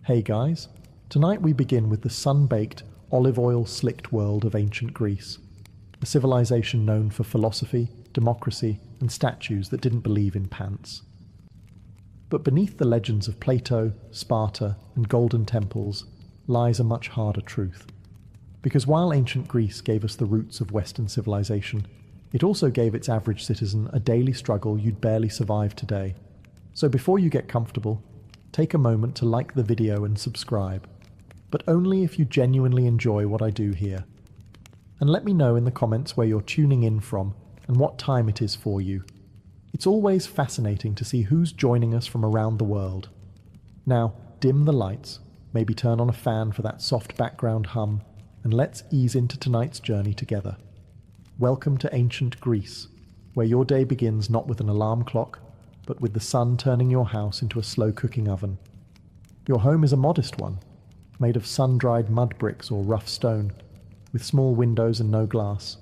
Hey guys, tonight we begin with the sun-baked, olive oil-slicked world of ancient Greece, a civilization known for philosophy, democracy, and statues that didn't believe in pants. But beneath the legends of Plato, Sparta, and golden temples lies a much harder truth. Because while ancient Greece gave us the roots of Western civilization, it also gave its average citizen a daily struggle you'd barely survive today. So before you get comfortable, take a moment to like the video and subscribe, but only if you genuinely enjoy what I do here. And let me know in the comments where you're tuning in from and what time it is for you. It's always fascinating to see who's joining us from around the world. Now, dim the lights, maybe turn on a fan for that soft background hum, and let's ease into tonight's journey together. Welcome to ancient Greece, where your day begins not with an alarm clock, but with the sun turning your house into a slow-cooking oven. Your home is a modest one, made of sun-dried mud bricks or rough stone, with small windows and no glass.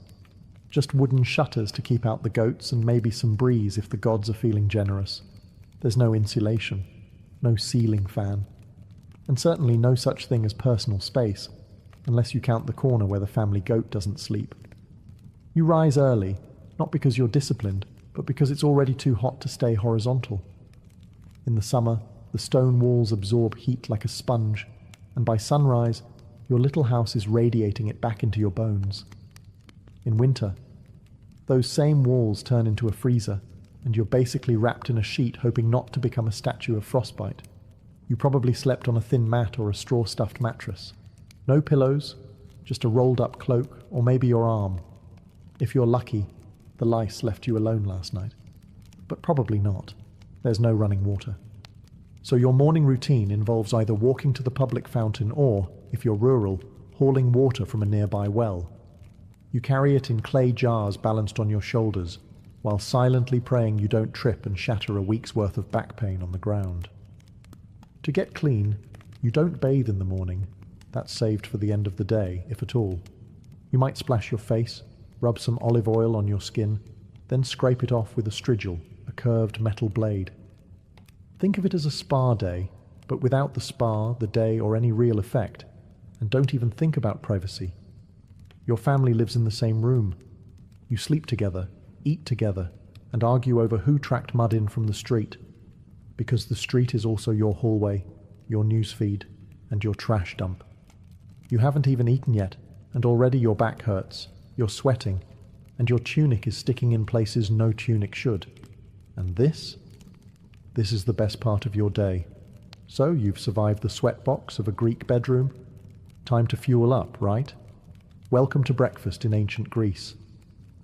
Just wooden shutters to keep out the goats and maybe some breeze if the gods are feeling generous. There's no insulation, no ceiling fan, and certainly no such thing as personal space, unless you count the corner where the family goat doesn't sleep. You rise early, not because you're disciplined, but because it's already too hot to stay horizontal. In the summer, the stone walls absorb heat like a sponge, and by sunrise, your little house is radiating it back into your bones. In winter, those same walls turn into a freezer, and you're basically wrapped in a sheet hoping not to become a statue of frostbite. You probably slept on a thin mat or a straw-stuffed mattress. No pillows, just a rolled-up cloak, or maybe your arm. If you're lucky, the lice left you alone last night. But probably not. There's no running water. So your morning routine involves either walking to the public fountain or, if you're rural, hauling water from a nearby well. You carry it in clay jars balanced on your shoulders, while silently praying you don't trip and shatter a week's worth of back pain on the ground. To get clean, you don't bathe in the morning. That's saved for the end of the day, if at all. You might splash your face, rub some olive oil on your skin, then scrape it off with a strigil, a curved metal blade. Think of it as a spa day, but without the spa, the day, or any real effect, and don't even think about privacy. Your family lives in the same room. You sleep together, eat together, and argue over who tracked mud in from the street, because the street is also your hallway, your newsfeed, and your trash dump. You haven't even eaten yet, and already your back hurts. You're sweating, and your tunic is sticking in places no tunic should. And this is the best part of your day. So you've survived the sweatbox of a Greek bedroom. Time to fuel up, right? Welcome to breakfast in ancient Greece.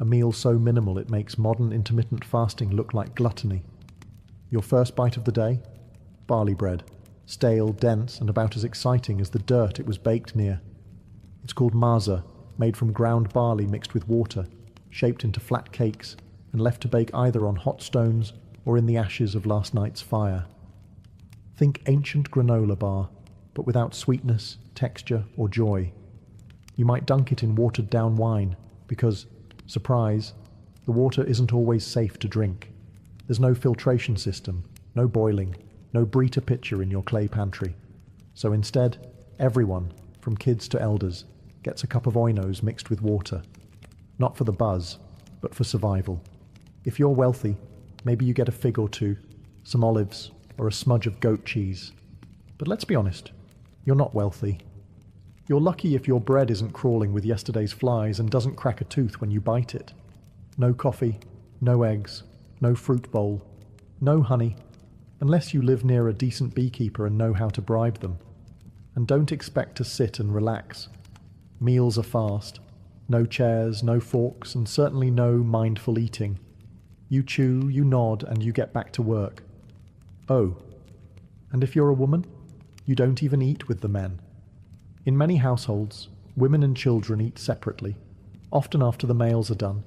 A meal so minimal it makes modern intermittent fasting look like gluttony. Your first bite of the day? Barley bread. Stale, dense, and about as exciting as the dirt it was baked near. It's called maza, made from ground barley mixed with water, shaped into flat cakes, and left to bake either on hot stones or in the ashes of last night's fire. Think ancient granola bar, but without sweetness, texture, or joy. You might dunk it in watered-down wine, because, surprise, the water isn't always safe to drink. There's no filtration system, no boiling, no Brita pitcher in your clay pantry. So instead, everyone, from kids to elders, gets a cup of oinos mixed with water. Not for the buzz, but for survival. If you're wealthy, maybe you get a fig or two, some olives, or a smudge of goat cheese. But let's be honest, you're not wealthy. You're lucky if your bread isn't crawling with yesterday's flies and doesn't crack a tooth when you bite it. No coffee, no eggs, no fruit bowl, no honey, unless you live near a decent beekeeper and know how to bribe them. And don't expect to sit and relax. Meals are fast. No chairs, no forks, and certainly no mindful eating. You chew, you nod, and you get back to work. Oh, and if you're a woman, you don't even eat with the men. In many households, women and children eat separately, often after the males are done.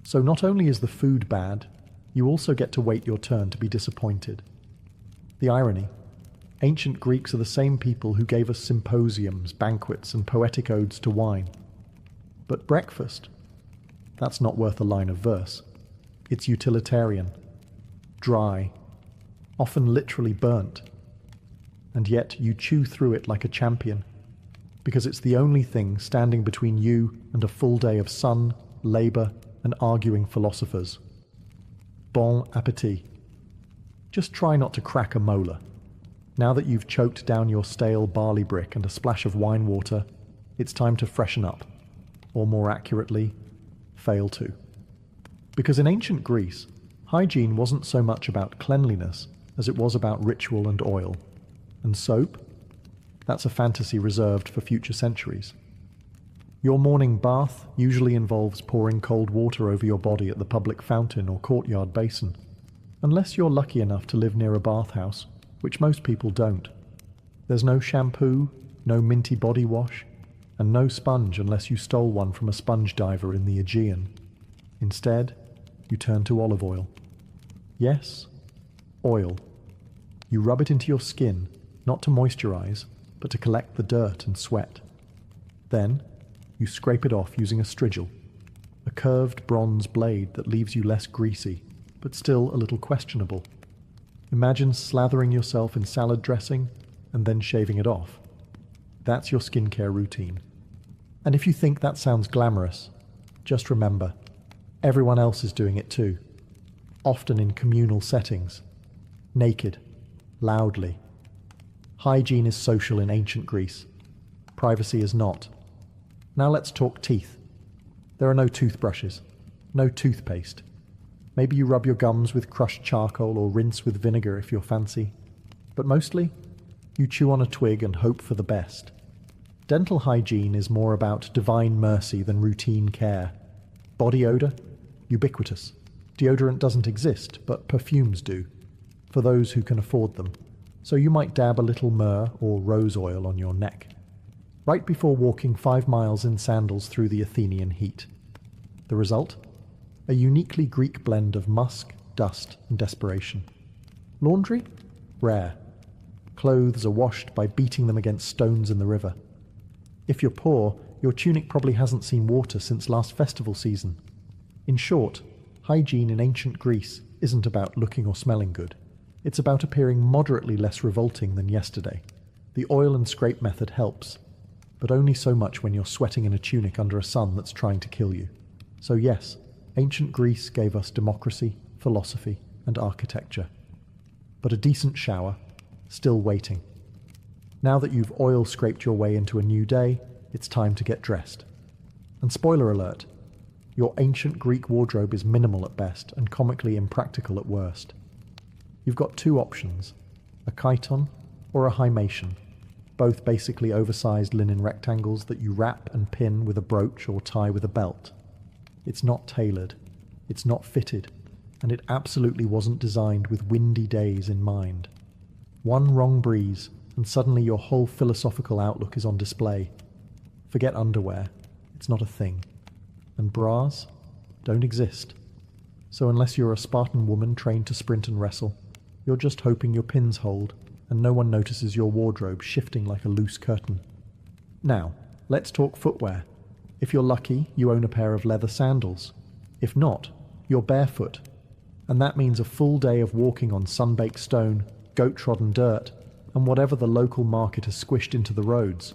So not only is the food bad, you also get to wait your turn to be disappointed. The irony: ancient Greeks are the same people who gave us symposiums, banquets, and poetic odes to wine. But breakfast, that's not worth a line of verse. It's utilitarian, dry, often literally burnt. and yet you chew through it like a champion, because it's the only thing standing between you and a full day of sun, labour, and arguing philosophers. Bon appétit. Just try not to crack a molar. Now that you've choked down your stale barley brick and a splash of wine water, it's time to freshen up, or more accurately, fail to. Because in ancient Greece, hygiene wasn't so much about cleanliness as it was about ritual and oil. And soap? That's a fantasy reserved for future centuries. Your morning bath usually involves pouring cold water over your body at the public fountain or courtyard basin, unless you're lucky enough to live near a bathhouse, which most people don't. There's no shampoo, no minty body wash, and no sponge unless you stole one from a sponge diver in the Aegean. Instead, you turn to olive oil. Yes, oil. You rub it into your skin, not to moisturize, but to collect the dirt and sweat. Then, you scrape it off using a strigil, a curved bronze blade that leaves you less greasy, but still a little questionable. Imagine slathering yourself in salad dressing and then shaving it off. That's your skincare routine. And if you think that sounds glamorous, just remember, everyone else is doing it too, often in communal settings, naked, loudly. Hygiene is social in ancient Greece. Privacy is not. Now let's talk teeth. There are no toothbrushes, no toothpaste. Maybe you rub your gums with crushed charcoal or rinse with vinegar if you're fancy. But mostly, you chew on a twig and hope for the best. Dental hygiene is more about divine mercy than routine care. Body odor? Ubiquitous. Deodorant doesn't exist, but perfumes do, for those who can afford them. So you might dab a little myrrh or rose oil on your neck, right before walking 5 miles in sandals through the Athenian heat. The result? A uniquely Greek blend of musk, dust, and desperation. Laundry? Rare. Clothes are washed by beating them against stones in the river. If you're poor, your tunic probably hasn't seen water since last festival season. In short, hygiene in ancient Greece isn't about looking or smelling good. It's about appearing moderately less revolting than yesterday. The oil and scrape method helps, but only so much when you're sweating in a tunic under a sun that's trying to kill you. So yes, ancient Greece gave us democracy, philosophy, and architecture. But a decent shower, still waiting. Now that you've oil scraped your way into a new day, it's time to get dressed. And spoiler alert, your ancient Greek wardrobe is minimal at best and comically impractical at worst. You've got 2 options, a chiton or a hymation, both basically oversized linen rectangles that you wrap and pin with a brooch or tie with a belt. It's not tailored, it's not fitted, and it absolutely wasn't designed with windy days in mind. One wrong breeze, and suddenly your whole philosophical outlook is on display. Forget underwear, it's not a thing. And bras don't exist. So unless you're a Spartan woman trained to sprint and wrestle, you're just hoping your pins hold, and no one notices your wardrobe shifting like a loose curtain. Now, let's talk footwear. If you're lucky, you own a pair of leather sandals. If not, you're barefoot. And that means a full day of walking on sun-baked stone, goat-trodden dirt, and whatever the local market has squished into the roads.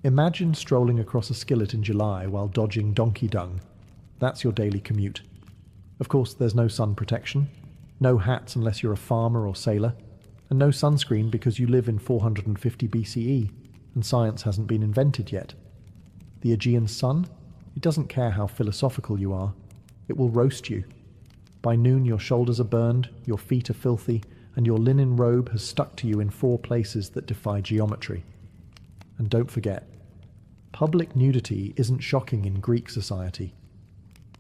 Imagine strolling across a skillet in July while dodging donkey dung. That's your daily commute. Of course, there's no sun protection, no hats unless you're a farmer or sailor, and no sunscreen because you live in 450 BCE, and science hasn't been invented yet. The Aegean sun? It doesn't care how philosophical you are. It will roast you. By noon your shoulders are burned, your feet are filthy, and your linen robe has stuck to you in 4 places that defy geometry. And don't forget, public nudity isn't shocking in Greek society.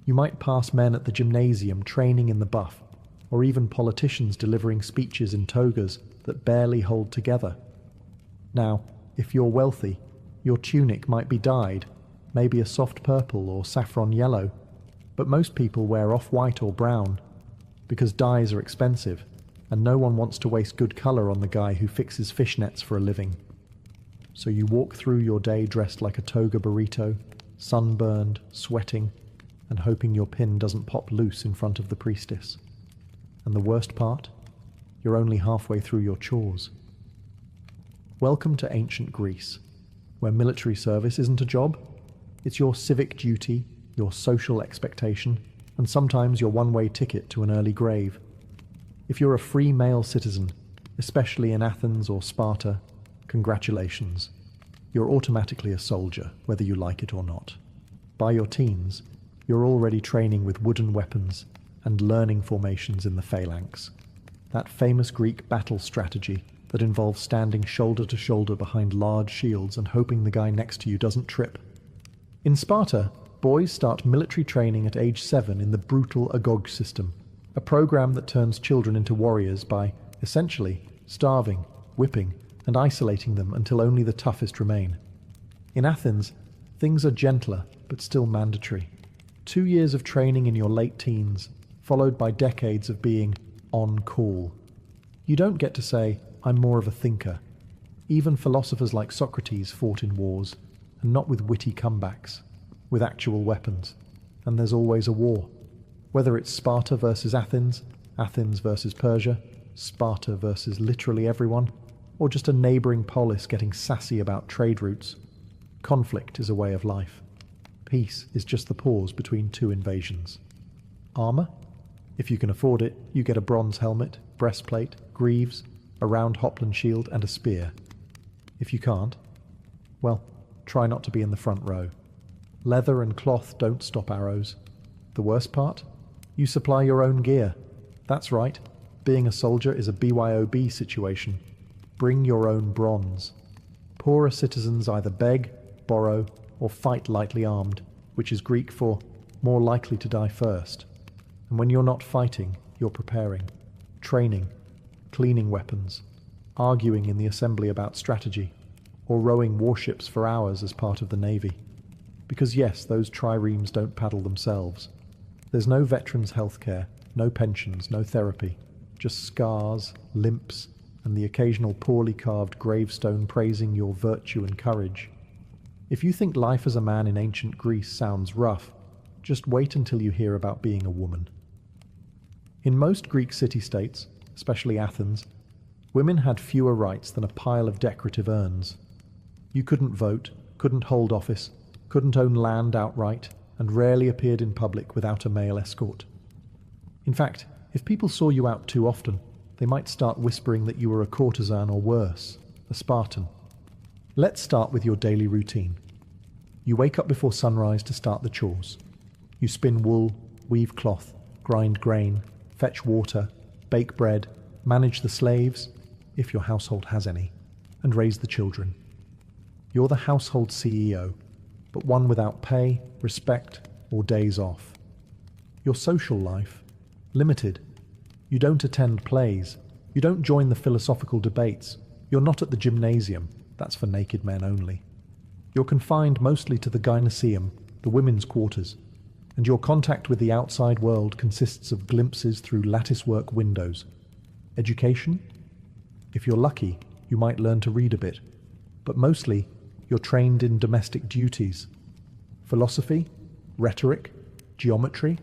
You might pass men at the gymnasium training in the buff, or even politicians delivering speeches in togas that barely hold together. Now, if you're wealthy, your tunic might be dyed, maybe a soft purple or saffron yellow, but most people wear off-white or brown, because dyes are expensive, and no one wants to waste good colour on the guy who fixes fishnets for a living. So you walk through your day dressed like a toga burrito, sunburned, sweating, and hoping your pin doesn't pop loose in front of the priestess. And the worst part? You're only halfway through your chores. Welcome to ancient Greece, where military service isn't a job. It's your civic duty, your social expectation, and sometimes your one-way ticket to an early grave. If you're a free male citizen, especially in Athens or Sparta, congratulations. You're automatically a soldier, whether you like it or not. By your teens, you're already training with wooden weapons and learning formations in the phalanx. That famous Greek battle strategy that involves standing shoulder to shoulder behind large shields and hoping the guy next to you doesn't trip. In Sparta, boys start military training at age 7 in the brutal agog system, a program that turns children into warriors by, essentially, starving, whipping, and isolating them until only the toughest remain. In Athens, things are gentler, but still mandatory. 2 years of training in your late teens, followed by decades of being on call. You don't get to say, I'm more of a thinker. Even philosophers like Socrates fought in wars, and not with witty comebacks, with actual weapons. And there's always a war. Whether it's Sparta versus Athens, Athens versus Persia, Sparta versus literally everyone, or just a neighbouring polis getting sassy about trade routes. Conflict is a way of life. Peace is just the pause between two invasions. Armour? If you can afford it, you get a bronze helmet, breastplate, greaves, a round hopland shield, and a spear. If you can't, well, try not to be in the front row. Leather and cloth don't stop arrows. The worst part? You supply your own gear. That's right, being a soldier is a BYOB situation. Bring your own bronze. Poorer citizens either beg, borrow, or fight lightly armed, which is Greek for more likely to die first. And when you're not fighting, you're preparing, training, cleaning weapons, arguing in the assembly about strategy, or rowing warships for hours as part of the navy. Because yes, those triremes don't paddle themselves. There's no veterans' healthcare, no pensions, no therapy, just scars, limps, and the occasional poorly carved gravestone praising your virtue and courage. If you think life as a man in ancient Greece sounds rough, just wait until you hear about being a woman. In most Greek city-states, especially Athens, women had fewer rights than a pile of decorative urns. You couldn't vote, couldn't hold office, couldn't own land outright, and rarely appeared in public without a male escort. In fact, if people saw you out too often, they might start whispering that you were a courtesan or worse, a Spartan. Let's start with your daily routine. You wake up before sunrise to start the chores. You spin wool, weave cloth, grind grain, fetch water, bake bread, manage the slaves, if your household has any, and raise the children. You're the household CEO, but one without pay, respect, or days off. Your social life? Limited. You don't attend plays. You don't join the philosophical debates. You're not at the gymnasium. That's for naked men only. You're confined mostly to the gynoeceum, the women's quarters, and your contact with the outside world consists of glimpses through latticework windows. Education? If you're lucky, you might learn to read a bit, but mostly you're trained in domestic duties. Philosophy? Rhetoric? Geometry?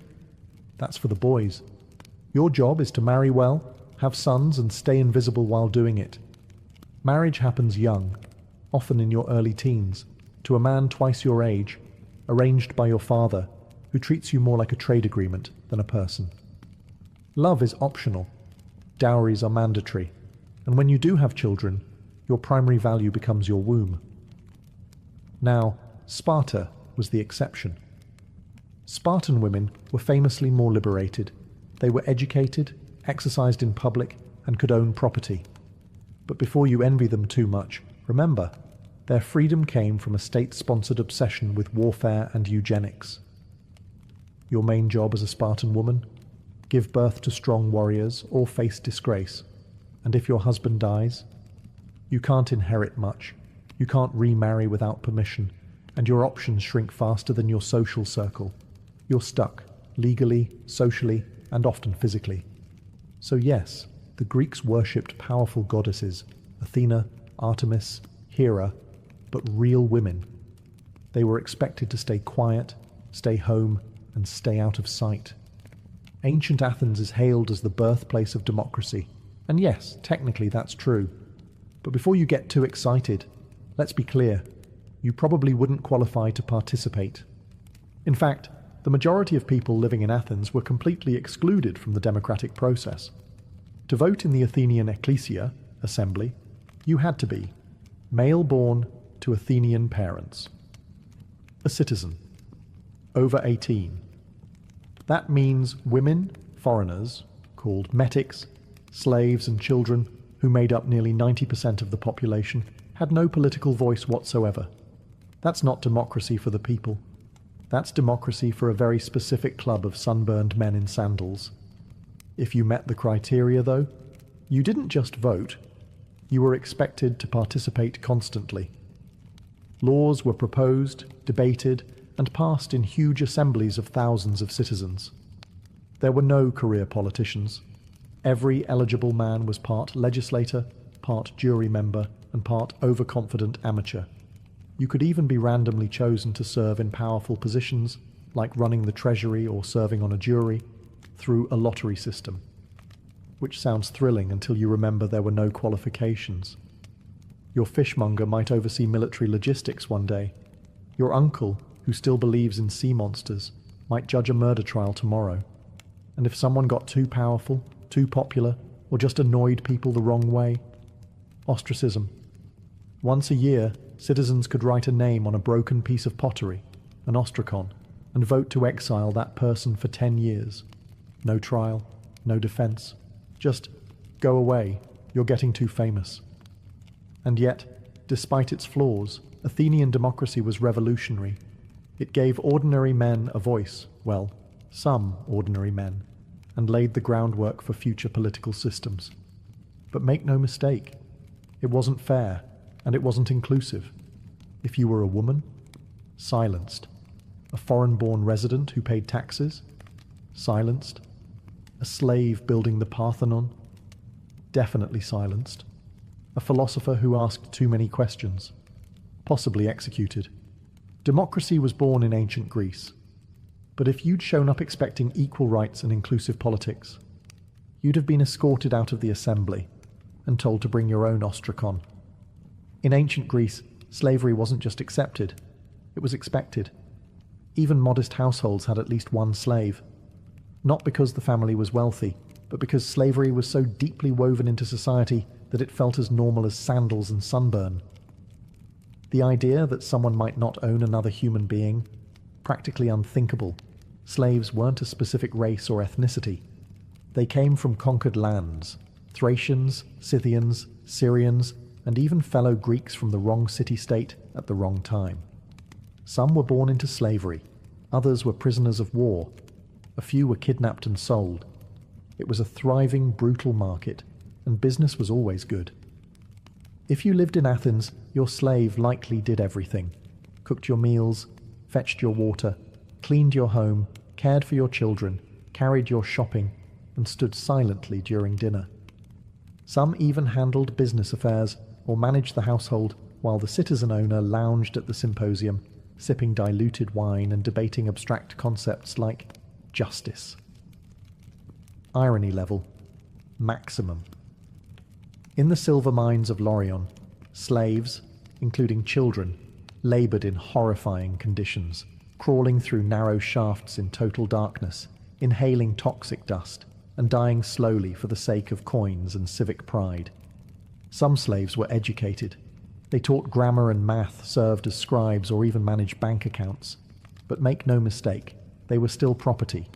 That's for the boys. Your job is to marry well, have sons, and stay invisible while doing it. Marriage happens young, often in your early teens, to a man twice your age, arranged by your father, who treats you more like a trade agreement than a person. Love is optional. Dowries are mandatory. And when you do have children, your primary value becomes your womb. Now, Sparta was the exception. Spartan women were famously more liberated. They were educated, exercised in public, and could own property. But before you envy them too much, remember, their freedom came from a state-sponsored obsession with warfare and eugenics. Your main job as a Spartan woman? Give birth to strong warriors or face disgrace. And if your husband dies? You can't inherit much. You can't remarry without permission, and your options shrink faster than your social circle. You're stuck, legally, socially, and often physically. So yes, the Greeks worshipped powerful goddesses, Athena, Artemis, Hera, but real women. They were expected to stay quiet, stay home, and stay out of sight. Ancient Athens is hailed as the birthplace of democracy, and yes, technically that's true. But before you get too excited, let's be clear, you probably wouldn't qualify to participate. In fact, the majority of people living in Athens were completely excluded from the democratic process. To vote in the Athenian ecclesia, assembly, you had to be male born to Athenian parents, a citizen, over 18. That means women, foreigners, called metics, slaves and children, who made up nearly 90% of the population, had no political voice whatsoever. That's not democracy for the people. That's democracy for a very specific club of sunburned men in sandals. If you met the criteria, though, you didn't just vote, you were expected to participate constantly. Laws were proposed, debated, and passed in huge assemblies of thousands of citizens. There were no career politicians. Every eligible man was part legislator, part jury member, and part overconfident amateur. You could even be randomly chosen to serve in powerful positions, like running the treasury or serving on a jury, through a lottery system. Which sounds thrilling until you remember there were no qualifications. Your fishmonger might oversee military logistics one day. Your uncle, who still believes in sea monsters, might judge a murder trial tomorrow. And if someone got too powerful, too popular, or just annoyed people the wrong way, ostracism. Once a year, citizens could write a name on a broken piece of pottery, an ostracon, and vote to exile that person for 10 years. No trial, no defense. Just go away, you're getting too famous. And yet, despite its flaws, Athenian democracy was revolutionary. It gave ordinary men a voice, well, some ordinary men, and laid the groundwork for future political systems. But make no mistake, it wasn't fair, and it wasn't inclusive. If you were a woman, silenced. A foreign-born resident who paid taxes, silenced. A slave building the Parthenon, definitely silenced. A philosopher who asked too many questions, possibly executed. Democracy was born in ancient Greece. But if you'd shown up expecting equal rights and inclusive politics, you'd have been escorted out of the assembly and told to bring your own ostracon. In ancient Greece, slavery wasn't just accepted, it was expected. Even modest households had at least one slave. Not because the family was wealthy, but because slavery was so deeply woven into society that it felt as normal as sandals and sunburn. The idea that someone might not own another human being, practically unthinkable. Slaves weren't a specific race or ethnicity. They came from conquered lands, Thracians, Scythians, Syrians, and even fellow Greeks from the wrong city-state at the wrong time. Some were born into slavery, others were prisoners of war, a few were kidnapped and sold. It was a thriving, brutal market, and business was always good. If you lived in Athens, your slave likely did everything. Cooked your meals, fetched your water, cleaned your home, cared for your children, carried your shopping, and stood silently during dinner. Some even handled business affairs or managed the household while the citizen owner lounged at the symposium, sipping diluted wine and debating abstract concepts like justice. Irony level, maximum. In the silver mines of Lorion, slaves, including children, laboured in horrifying conditions, crawling through narrow shafts in total darkness, inhaling toxic dust, and dying slowly for the sake of coins and civic pride. Some slaves were educated. They taught grammar and math, served as scribes, or even managed bank accounts. But make no mistake, they were still property.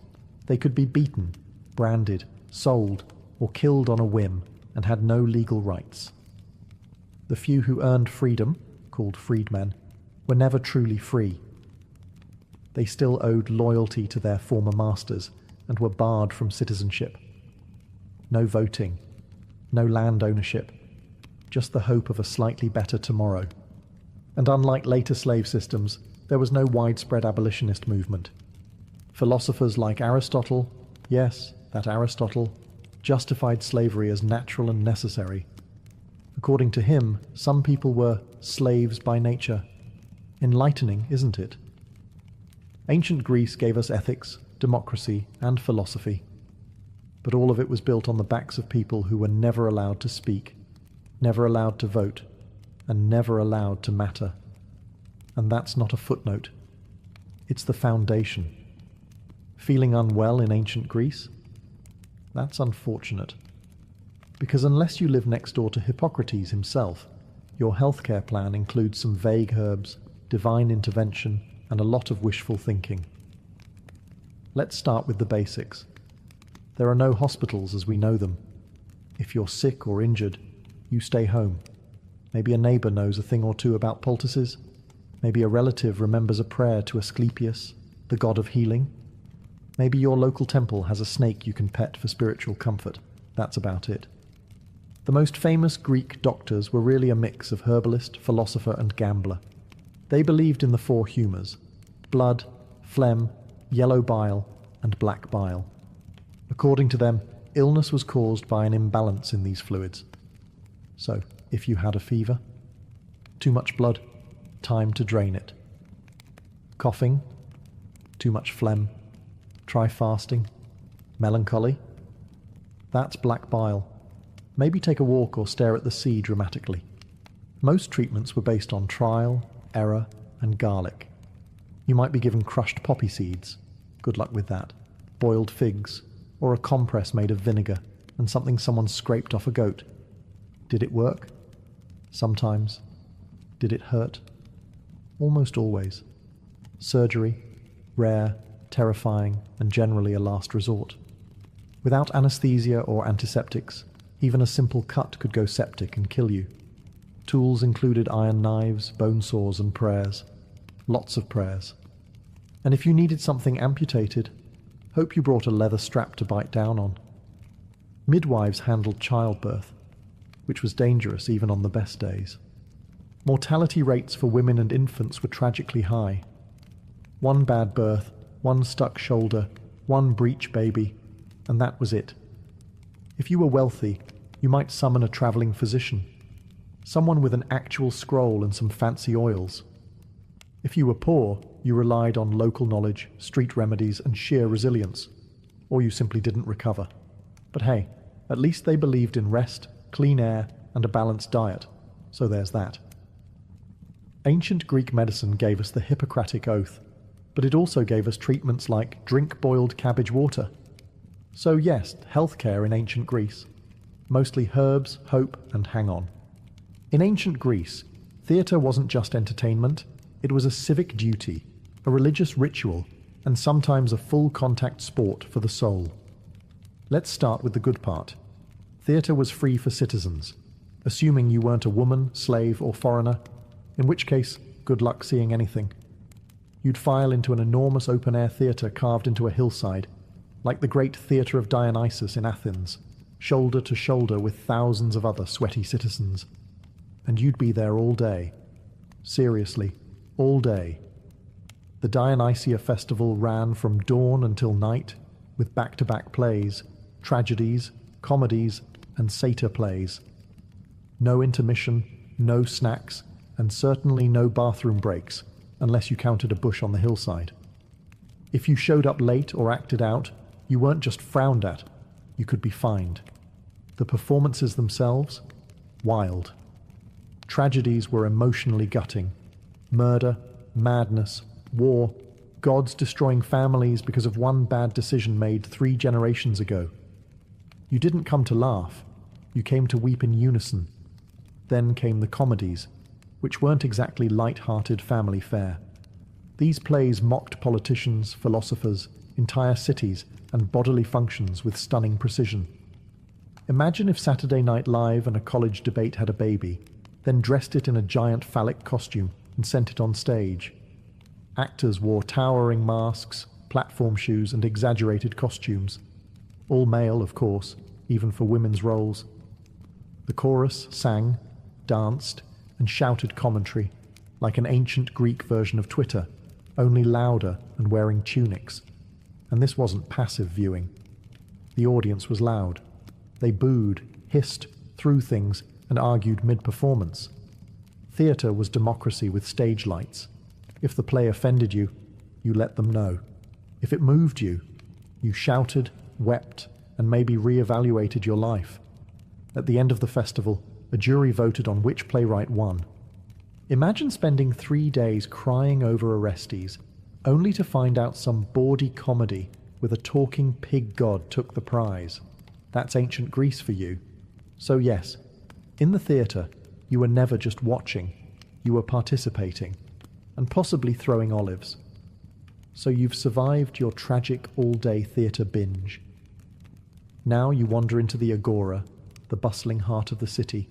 They could be beaten, branded, sold, or killed on a whim, and had no legal rights. The few who earned freedom, called freedmen, were never truly free. They still owed loyalty to their former masters and were barred from citizenship. No voting, no land ownership, just the hope of a slightly better tomorrow. And unlike later slave systems, there was no widespread abolitionist movement. Philosophers like Aristotle, yes, that Aristotle, justified slavery as natural and necessary. According to him, some people were slaves by nature. Enlightening, isn't it? Ancient Greece gave us ethics, democracy, and philosophy. But all of it was built on the backs of people who were never allowed to speak. never allowed to vote, and never allowed to matter. And that's not a footnote. It's the foundation. Feeling unwell in ancient Greece? That's unfortunate. Because unless you live next door to Hippocrates himself, your healthcare plan includes some vague herbs, divine intervention, and a lot of wishful thinking. Let's start with the basics. There are no hospitals as we know them. If you're sick or injured, you stay home. Maybe a neighbour knows a thing or two about poultices. Maybe a relative remembers a prayer to Asclepius, the god of healing. Maybe your local temple has a snake you can pet for spiritual comfort. That's about it. The most famous Greek doctors were really a mix of herbalist, philosopher, and gambler. They believed in the four humours: blood, phlegm, yellow bile, and black bile. According to them, illness was caused by an imbalance in these fluids. So, if you had a fever, too much blood, time to drain it. Coughing, too much phlegm, try fasting. Melancholy, that's black bile. Maybe take a walk or stare at the sea dramatically. Most treatments were based on trial, error, and garlic. You might be given crushed poppy seeds, good luck with that, boiled figs, or a compress made of vinegar and something someone scraped off a goat. Did it work? Sometimes. Did it hurt? Almost always. Surgery, rare, terrifying, and generally a last resort. Without anesthesia or antiseptics, even a simple cut could go septic and kill you. Tools included iron knives, bone saws, and prayers. Lots of prayers. And if you needed something amputated, hope you brought a leather strap to bite down on. Midwives handled childbirth, which was dangerous even on the best days. Mortality rates for women and infants were tragically high. One bad birth, one stuck shoulder, one breech baby, and that was it. If you were wealthy, you might summon a travelling physician, someone with an actual scroll and some fancy oils. If you were poor, you relied on local knowledge, street remedies, and sheer resilience, or you simply didn't recover. But hey, at least they believed in rest, clean air, and a balanced diet, so there's that. Ancient Greek medicine gave us the Hippocratic Oath, but it also gave us treatments like drink boiled cabbage water. So yes, healthcare in ancient Greece. Mostly herbs, hope, and hang on. In ancient Greece, theatre wasn't just entertainment, it was a civic duty, a religious ritual, and sometimes a full-contact sport for the soul. Let's start with the good part. Theatre was free for citizens, assuming you weren't a woman, slave, or foreigner, in which case, good luck seeing anything. You'd file into an enormous open-air theatre carved into a hillside, like the great Theatre of Dionysus in Athens, shoulder to shoulder with thousands of other sweaty citizens. And you'd be there all day. Seriously, all day. The Dionysia festival ran from dawn until night, with back-to-back plays, tragedies, comedies, and satyr plays. No intermission, no snacks, and certainly no bathroom breaks, unless you counted a bush on the hillside. If you showed up late or acted out, you weren't just frowned at, you could be fined. The performances themselves? Wild. Tragedies were emotionally gutting. Murder, madness, war, gods destroying families because of one bad decision made 3 generations ago. You didn't come to laugh, you came to weep in unison. Then came the comedies, which weren't exactly light-hearted family fare. These plays mocked politicians, philosophers, entire cities, and bodily functions with stunning precision. Imagine if Saturday Night Live and a college debate had a baby, then dressed it in a giant phallic costume and sent it on stage. Actors wore towering masks, platform shoes, and exaggerated costumes. All male, of course, even for women's roles. The chorus sang, danced, and shouted commentary, like an ancient Greek version of Twitter, only louder and wearing tunics. And this wasn't passive viewing. The audience was loud. They booed, hissed, threw things, and argued mid-performance. Theatre was democracy with stage lights. If the play offended you, you let them know. If it moved you, you shouted, wept, and maybe re-evaluated your life. At the end of the festival, a jury voted on which playwright won. Imagine spending 3 days crying over Orestes, only to find out some bawdy comedy with a talking pig god took the prize. That's ancient Greece for you. So yes, in the theatre, you were never just watching, you were participating, and possibly throwing olives. So you've survived your tragic all-day theatre binge. Now you wander into the agora, the bustling heart of the city,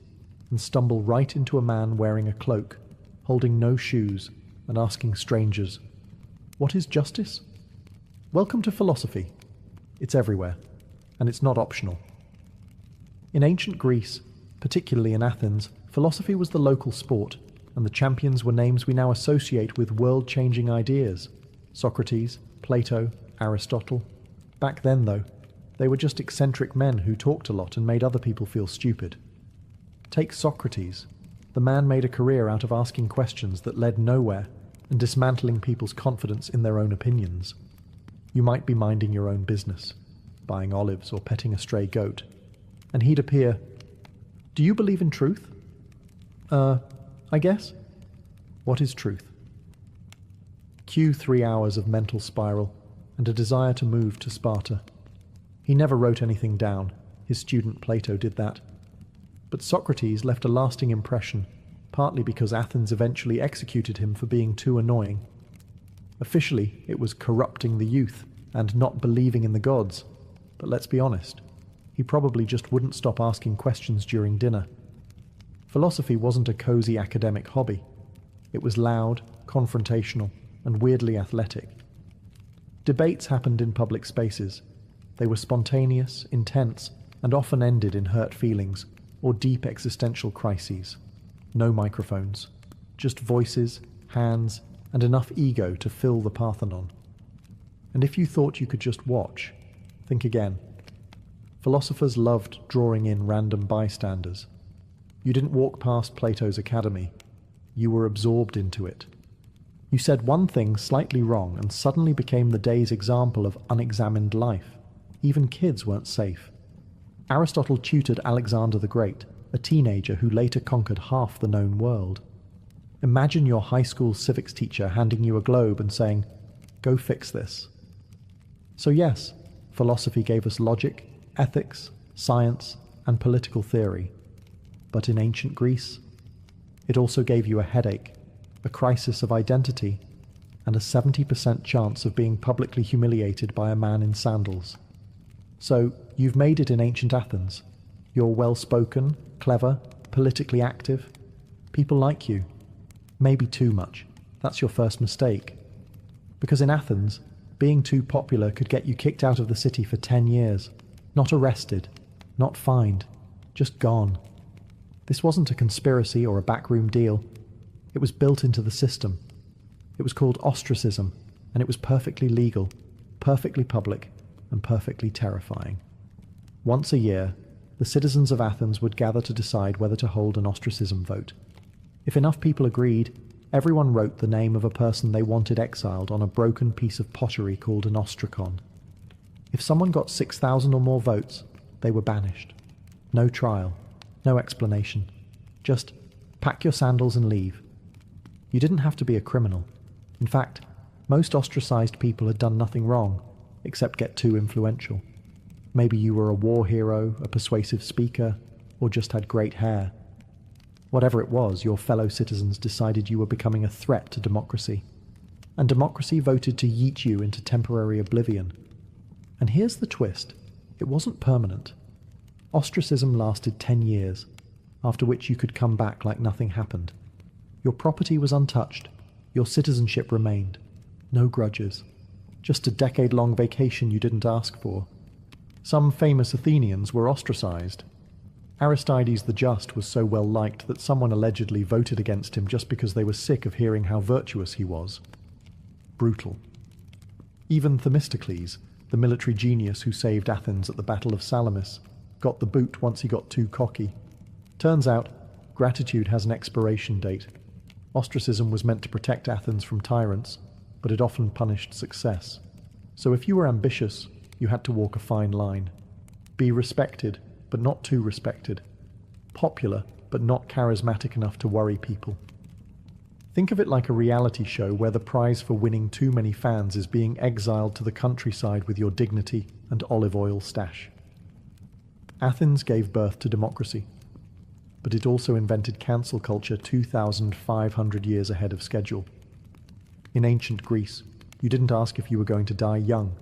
and stumble right into a man wearing a cloak, holding no shoes, and asking strangers, "What is justice?" Welcome to philosophy. It's everywhere, and it's not optional. In ancient Greece, particularly in Athens, philosophy was the local sport, and the champions were names we now associate with world-changing ideas. Socrates, Plato, Aristotle. Back then, though, they were just eccentric men who talked a lot and made other people feel stupid. Take Socrates. The man made a career out of asking questions that led nowhere and dismantling people's confidence in their own opinions. You might be minding your own business, buying olives or petting a stray goat, and he'd appear, "Do you believe in truth?" I guess. What is truth? Cue 3 hours of mental spiral and a desire to move to Sparta. He never wrote anything down. His student Plato did that. But Socrates left a lasting impression, partly because Athens eventually executed him for being too annoying. Officially, it was corrupting the youth and not believing in the gods. But let's be honest, he probably just wouldn't stop asking questions during dinner. Philosophy wasn't a cozy academic hobby. It was loud, confrontational, and weirdly athletic. Debates happened in public spaces. They were spontaneous, intense, and often ended in hurt feelings or deep existential crises. No microphones, just voices, hands, and enough ego to fill the Parthenon. And if you thought you could just watch, think again. Philosophers loved drawing in random bystanders. You didn't walk past Plato's academy. You were absorbed into it. You said one thing slightly wrong and suddenly became the day's example of unexamined life. Even kids weren't safe. Aristotle tutored Alexander the Great, a teenager who later conquered half the known world. Imagine your high school civics teacher handing you a globe and saying, "Go fix this." So yes, philosophy gave us logic, ethics, science, and political theory. But in ancient Greece, it also gave you a headache, a crisis of identity, and a 70% chance of being publicly humiliated by a man in sandals. So, you've made it in ancient Athens. You're well-spoken, clever, politically active. People like you. Maybe too much. That's your first mistake. Because in Athens, being too popular could get you kicked out of the city for 10 years. Not arrested, not fined, just gone. This wasn't a conspiracy or a backroom deal. It was built into the system. It was called ostracism, and it was perfectly legal, perfectly public, and perfectly terrifying. Once a year, the citizens of Athens would gather to decide whether to hold an ostracism vote. If enough people agreed, everyone wrote the name of a person they wanted exiled on a broken piece of pottery called an ostracon. If someone got 6,000 or more votes, they were banished. No trial, no explanation. Just pack your sandals and leave. You didn't have to be a criminal. In fact, most ostracized people had done nothing wrong, except get too influential. Maybe you were a war hero, a persuasive speaker, or just had great hair. Whatever it was, your fellow citizens decided you were becoming a threat to democracy. And democracy voted to yeet you into temporary oblivion. And here's the twist. It wasn't permanent. Ostracism lasted 10 years, after which you could come back like nothing happened. Your property was untouched. Your citizenship remained. No grudges. Just a decade-long vacation you didn't ask for. Some famous Athenians were ostracized. Aristides the Just was so well liked that someone allegedly voted against him just because they were sick of hearing how virtuous he was. Brutal. Even Themistocles, the military genius who saved Athens at the Battle of Salamis, got the boot once he got too cocky. Turns out, gratitude has an expiration date. Ostracism was meant to protect Athens from tyrants, but it often punished success. So if you were ambitious, you had to walk a fine line. Be respected, but not too respected. Popular, but not charismatic enough to worry people. Think of it like a reality show where the prize for winning too many fans is being exiled to the countryside with your dignity and olive oil stash. Athens gave birth to democracy, but it also invented cancel culture 2,500 years ahead of schedule. In ancient Greece, you didn't ask if you were going to die young.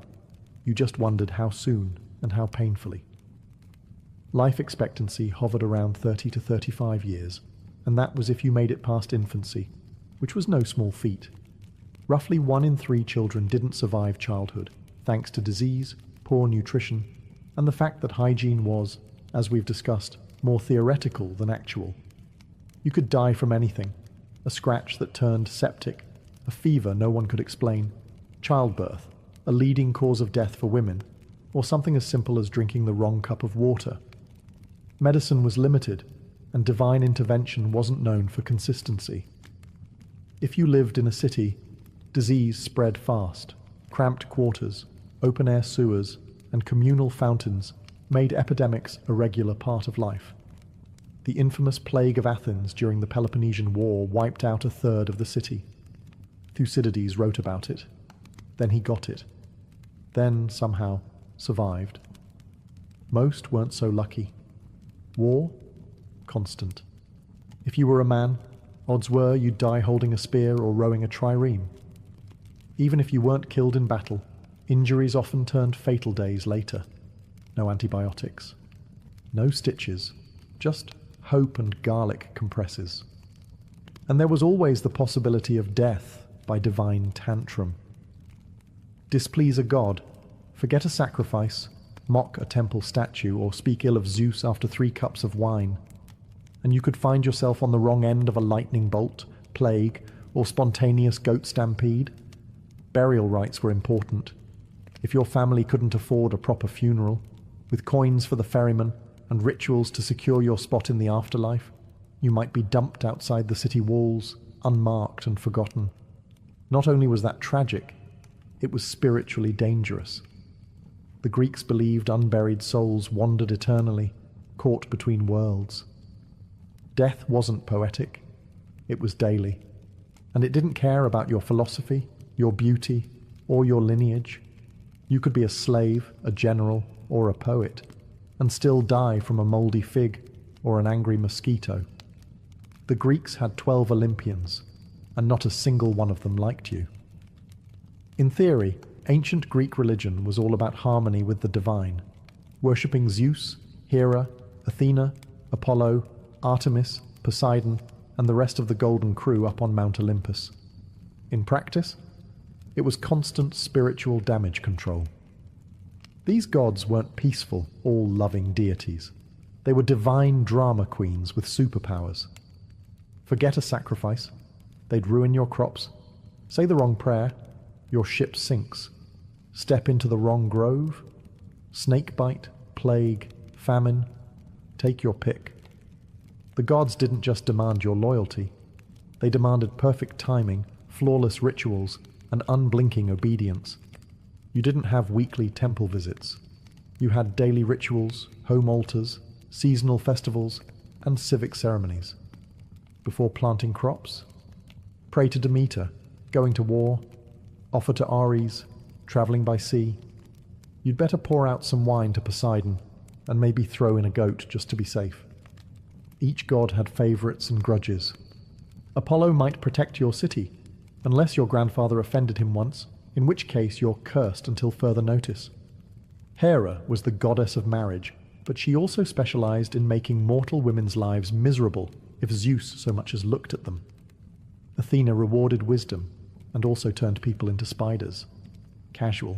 You just wondered how soon and how painfully. Life expectancy hovered around 30 to 35 years, and that was if you made it past infancy, which was no small feat. Roughly 1 in 3 children didn't survive childhood, thanks to disease, poor nutrition, and the fact that hygiene was, as we've discussed, more theoretical than actual. You could die from anything: a scratch that turned septic, a fever no one could explain, childbirth, a leading cause of death for women, or something as simple as drinking the wrong cup of water. Medicine was limited, and divine intervention wasn't known for consistency. If you lived in a city, disease spread fast. Cramped quarters, open-air sewers, and communal fountains made epidemics a regular part of life. The infamous plague of Athens during the Peloponnesian War wiped out 1/3 of the city. Thucydides wrote about it. Then he got it. Then, somehow, survived. Most weren't so lucky. War? Constant. If you were a man, odds were you'd die holding a spear or rowing a trireme. Even if you weren't killed in battle, injuries often turned fatal days later. No antibiotics. No stitches. Just hope and garlic compresses. And there was always the possibility of death by divine tantrum. Displease a god, forget a sacrifice, mock a temple statue, or speak ill of Zeus after 3 cups of wine, and you could find yourself on the wrong end of a lightning bolt, plague, or spontaneous goat stampede. Burial rites were important. If your family couldn't afford a proper funeral, with coins for the ferryman and rituals to secure your spot in the afterlife, you might be dumped outside the city walls, unmarked and forgotten. Not only was that tragic, it was spiritually dangerous. The Greeks believed unburied souls wandered eternally, caught between worlds. Death wasn't poetic, it was daily, and it didn't care about your philosophy, your beauty, or your lineage. You could be a slave, a general, or a poet, and still die from a mouldy fig or an angry mosquito. The Greeks had 12 Olympians, and not a single one of them liked you. In theory, ancient Greek religion was all about harmony with the divine, worshipping Zeus, Hera, Athena, Apollo, Artemis, Poseidon, and the rest of the Golden Crew up on Mount Olympus. In practice, it was constant spiritual damage control. These gods weren't peaceful, all-loving deities. They were divine drama queens with superpowers. Forget a sacrifice, they'd ruin your crops. Say the wrong prayer, your ship sinks. Step into the wrong grove, snakebite, plague, famine, take your pick. The gods didn't just demand your loyalty. They demanded perfect timing, flawless rituals, and unblinking obedience. You didn't have weekly temple visits. You had daily rituals, home altars, seasonal festivals, and civic ceremonies. Before planting crops, pray to Demeter, going to war, offer to Ares, travelling by sea. You'd better pour out some wine to Poseidon, and maybe throw in a goat just to be safe. Each god had favourites and grudges. Apollo might protect your city, unless your grandfather offended him once, in which case you're cursed until further notice. Hera was the goddess of marriage, but she also specialised in making mortal women's lives miserable if Zeus so much as looked at them. Athena rewarded wisdom, and also turned people into spiders. Casual.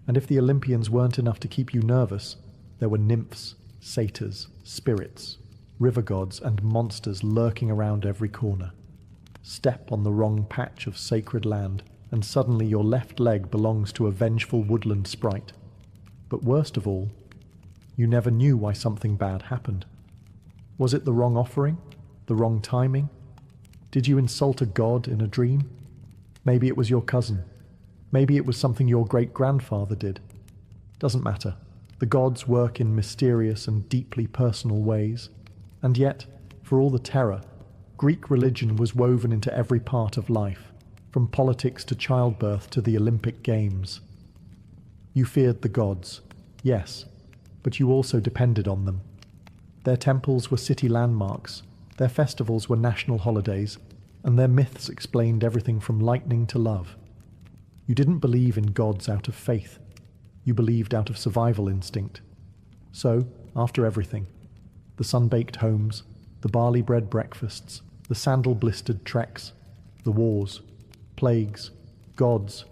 And if the Olympians weren't enough to keep you nervous, there were nymphs, satyrs, spirits, river gods, and monsters lurking around every corner. Step on the wrong patch of sacred land, and suddenly your left leg belongs to a vengeful woodland sprite. But worst of all, you never knew why something bad happened. Was it the wrong offering? The wrong timing? Did you insult a god in a dream? Maybe it was your cousin. Maybe it was something your great-grandfather did. Doesn't matter. The gods work in mysterious and deeply personal ways. And yet, For all the terror, Greek religion was woven into every part of life, from politics to childbirth to the Olympic Games. You feared the gods, yes, but you also depended on them. Their temples were city landmarks, their festivals were national holidays, and their myths explained everything from lightning to love. You didn't believe in gods out of faith. You believed out of survival instinct. So, after everything, the sun-baked homes, the barley-bread breakfasts, the sandal-blistered treks, the wars, plagues, gods,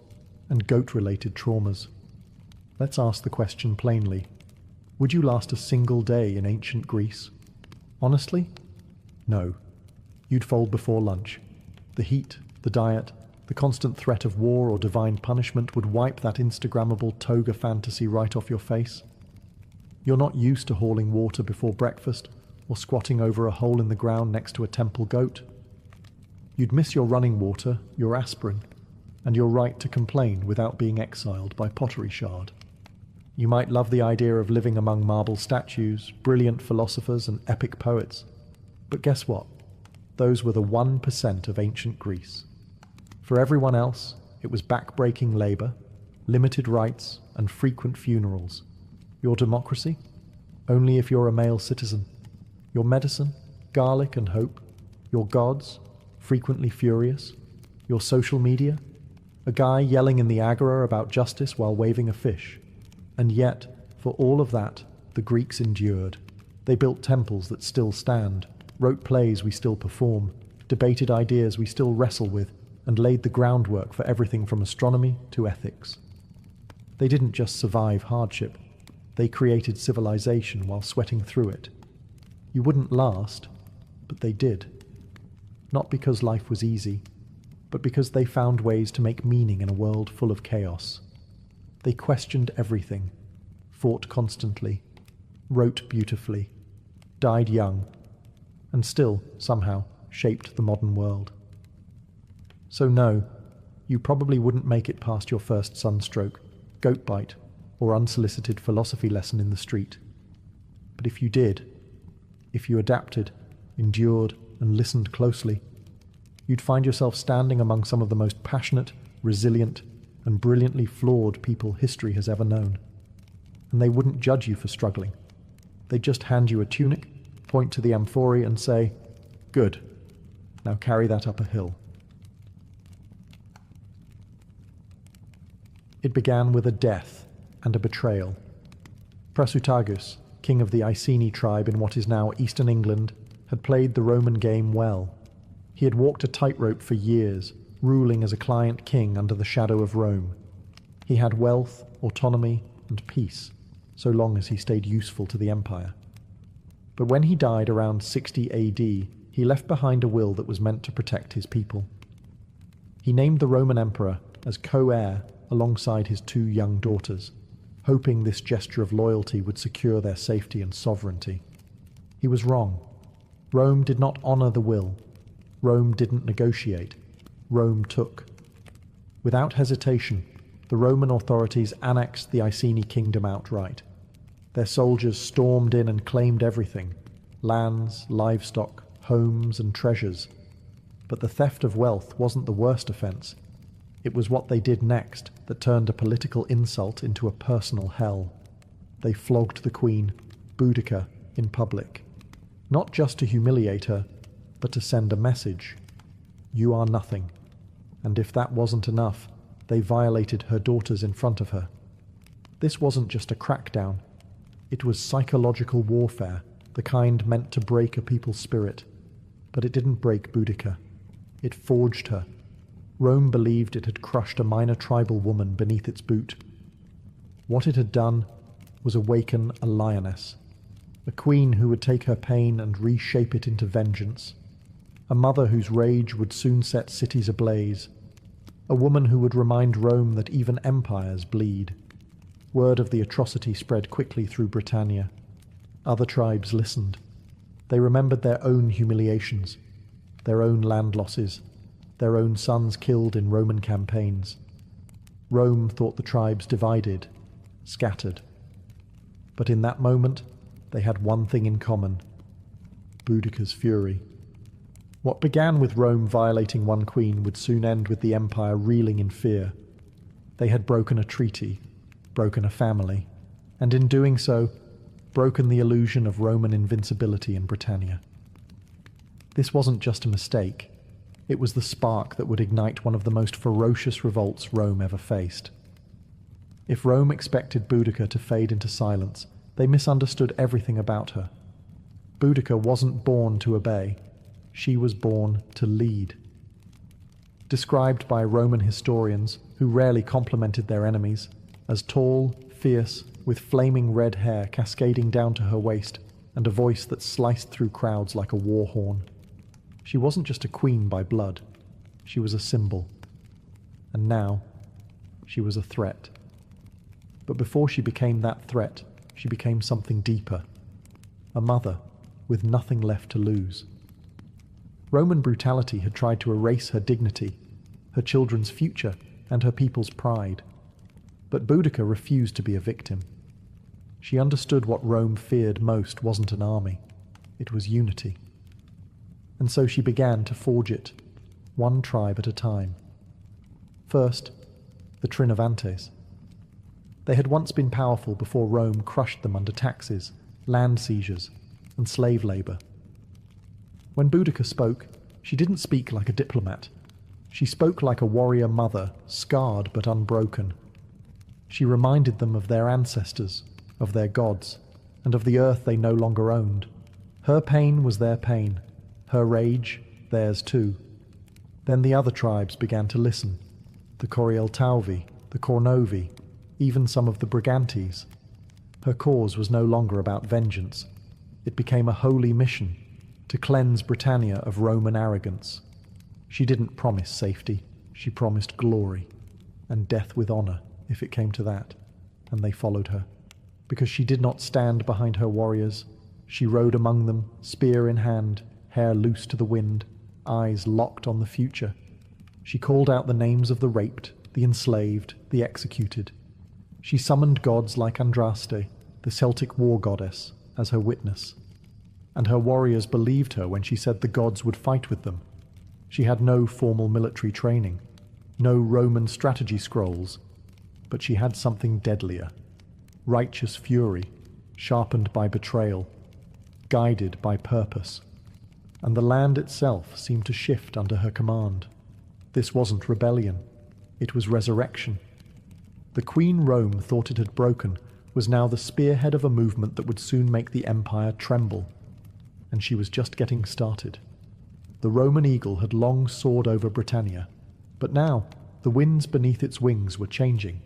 and goat-related traumas. Let's ask the question plainly. Would you last a single day in ancient Greece? Honestly? No. You'd fold before lunch. The heat, the diet, the constant threat of war or divine punishment would wipe that Instagrammable toga fantasy right off your face. You're not used to hauling water before breakfast or squatting over a hole in the ground next to a temple goat. You'd miss your running water, your aspirin, and your right to complain without being exiled by pottery shard. You might love the idea of living among marble statues, brilliant philosophers, and epic poets. But guess what? Those were the 1% of ancient Greece. For everyone else, it was back-breaking labor, limited rights, and frequent funerals. Your democracy? Only if you're a male citizen. Your medicine? Garlic and hope. Your gods? Frequently furious. Your social media? A guy yelling in the agora about justice while waving a fish. And yet, for all of that, the Greeks endured. They built temples that still stand, wrote plays we still perform, debated ideas we still wrestle with, and laid the groundwork for everything from astronomy to ethics. They didn't just survive hardship, they created civilization while sweating through it. You wouldn't last, but they did. Not because life was easy, but because they found ways to make meaning in a world full of chaos. They questioned everything, fought constantly, wrote beautifully, died young, and still, somehow, shaped the modern world. So no, you probably wouldn't make it past your first sunstroke, goat bite, or unsolicited philosophy lesson in the street. But if you did, if you adapted, endured, and listened closely, you'd find yourself standing among some of the most passionate, resilient, and brilliantly flawed people history has ever known. And they wouldn't judge you for struggling. They'd just hand you a tunic, point to the amphorae, and say, "Good, now carry that up a hill." It began with a death and a betrayal. Prasutagus, king of the Iceni tribe in what is now eastern England, had played the Roman game well. He had walked a tightrope for years, ruling as a client king under the shadow of Rome. He had wealth, autonomy, and peace, so long as he stayed useful to the empire. But when he died around 60 AD, he left behind a will that was meant to protect his people. He named the Roman emperor as co-heir alongside his 2 young daughters, hoping this gesture of loyalty would secure their safety and sovereignty. He was wrong. Rome did not honor the will. Rome didn't negotiate. Rome took. Without hesitation, the Roman authorities annexed the Iceni kingdom outright. Their soldiers stormed in and claimed everything: lands, livestock, homes, and treasures. But the theft of wealth wasn't the worst offense. It was what they did next that turned a political insult into a personal hell. They flogged the queen, Boudica, in public. Not just to humiliate her, but to send a message. You are nothing. And if that wasn't enough, they violated her daughters in front of her. This wasn't just a crackdown. It was psychological warfare, the kind meant to break a people's spirit. But it didn't break Boudica. It forged her. Rome believed it had crushed a minor tribal woman beneath its boot. What it had done was awaken a lioness, a queen who would take her pain and reshape it into vengeance, a mother whose rage would soon set cities ablaze, a woman who would remind Rome that even empires bleed. Word of the atrocity spread quickly through Britannia. Other tribes listened. They remembered their own humiliations, their own land losses, their own sons killed in Roman campaigns. Rome thought the tribes divided, scattered. But in that moment, they had one thing in common. Boudicca's fury. What began with Rome violating one queen would soon end with the empire reeling in fear. They had broken a treaty, broken a family, and in doing so, broken the illusion of Roman invincibility in Britannia. This wasn't just a mistake. It was the spark that would ignite one of the most ferocious revolts Rome ever faced. If Rome expected Boudica to fade into silence, they misunderstood everything about her. Boudica wasn't born to obey. She was born to lead. Described by Roman historians, who rarely complimented their enemies, as tall, fierce, with flaming red hair cascading down to her waist, and a voice that sliced through crowds like a war horn. She wasn't just a queen by blood. She was a symbol. And now, she was a threat. But before she became that threat, she became something deeper. A mother, with nothing left to lose. Roman brutality had tried to erase her dignity, her children's future, and her people's pride. But Boudica refused to be a victim. She understood what Rome feared most wasn't an army. It was unity. And so she began to forge it, one tribe at a time. First, the Trinovantes. They had once been powerful before Rome crushed them under taxes, land seizures, and slave labor. When Boudica spoke, she didn't speak like a diplomat. She spoke like a warrior mother, scarred but unbroken. She reminded them of their ancestors, of their gods, and of the earth they no longer owned. Her pain was their pain, her rage theirs too. Then the other tribes began to listen, the Corieltauvi, the Cornovi, even some of the Brigantes. Her cause was no longer about vengeance. It became a holy mission, to cleanse Britannia of Roman arrogance. She didn't promise safety, she promised glory, and death with honor, if it came to that, and they followed her. Because she did not stand behind her warriors, she rode among them, spear in hand, hair loose to the wind, eyes locked on the future. She called out the names of the raped, the enslaved, the executed. She summoned gods like Andraste, the Celtic war goddess, as her witness. And her warriors believed her when she said the gods would fight with them. She had no formal military training, no Roman strategy scrolls, but she had something deadlier. Righteous fury, sharpened by betrayal, guided by purpose. And the land itself seemed to shift under her command. This wasn't rebellion, it was resurrection. The Queen Rome thought it had broken was now the spearhead of a movement that would soon make the empire tremble. And she was just getting started. The Roman eagle had long soared over Britannia, but now the winds beneath its wings were changing.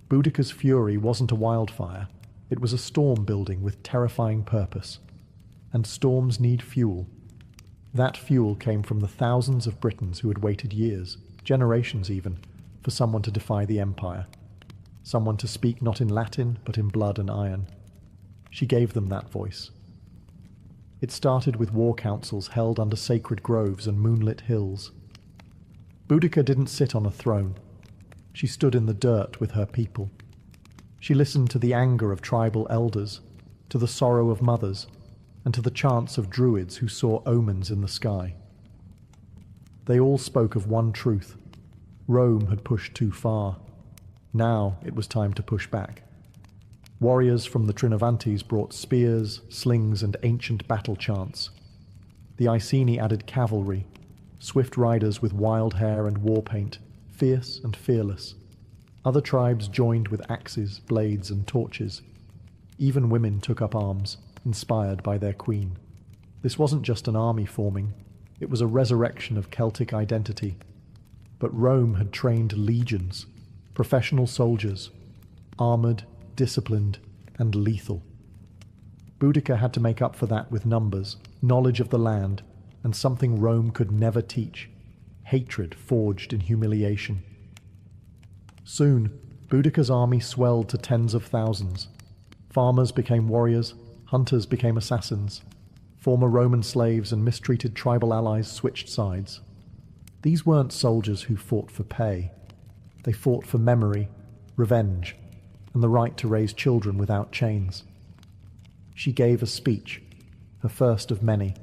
Boudica's fury wasn't a wildfire, it was a storm building with terrifying purpose. And storms need fuel. That fuel came from the thousands of Britons who had waited years, generations even, for someone to defy the empire. Someone to speak not in Latin, but in blood and iron. She gave them that voice. It started with war councils held under sacred groves and moonlit hills. Boudica didn't sit on a throne. She stood in the dirt with her people. She listened to the anger of tribal elders, to the sorrow of mothers, and to the chants of druids who saw omens in the sky. They all spoke of one truth. Rome had pushed too far. Now it was time to push back. Warriors from the Trinovantes brought spears, slings, and ancient battle chants. The Iceni added cavalry, swift riders with wild hair and war paint, fierce and fearless. Other tribes joined with axes, blades, and torches. Even women took up arms, inspired by their queen. This wasn't just an army forming, it was a resurrection of Celtic identity. But Rome had trained legions, professional soldiers, armored, disciplined, and lethal. Boudica had to make up for that with numbers, knowledge of the land, and something Rome could never teach, hatred forged in humiliation. Soon, Boudica's army swelled to tens of thousands. Farmers became warriors, hunters became assassins. Former Roman slaves and mistreated tribal allies switched sides. These weren't soldiers who fought for pay. They fought for memory, revenge, and the right to raise children without chains. She gave a speech, her first of many,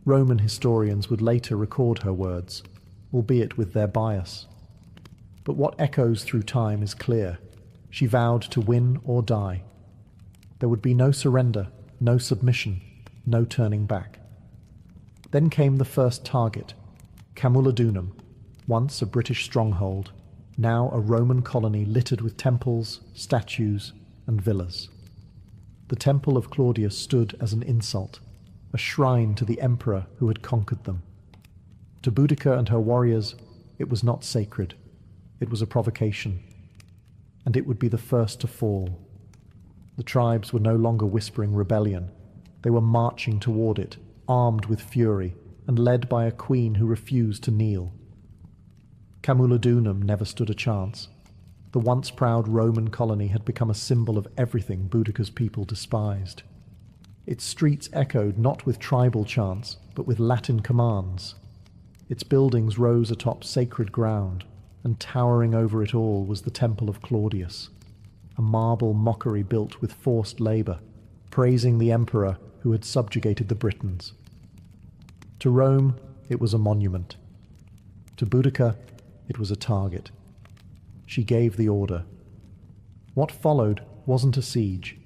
Roman historians would later record her words, albeit with their bias. But what echoes through time is clear. She vowed to win or die. There would be no surrender, no submission, no turning back. Then came the first target, Camulodunum, once a British stronghold, now a Roman colony littered with temples, statues, and villas. The temple of Claudius stood as an insult, a shrine to the emperor who had conquered them. To Boudica and her warriors, it was not sacred. It was a provocation, and it would be the first to fall. The tribes were no longer whispering rebellion. They were marching toward it, armed with fury, and led by a queen who refused to kneel. Camulodunum never stood a chance. The once proud Roman colony had become a symbol of everything Boudica's people despised. Its streets echoed not with tribal chants, but with Latin commands. Its buildings rose atop sacred ground, and towering over it all was the Temple of Claudius, a marble mockery built with forced labour, praising the emperor who had subjugated the Britons. To Rome, it was a monument. To Boudica, it was a target. She gave the order. What followed wasn't a siege,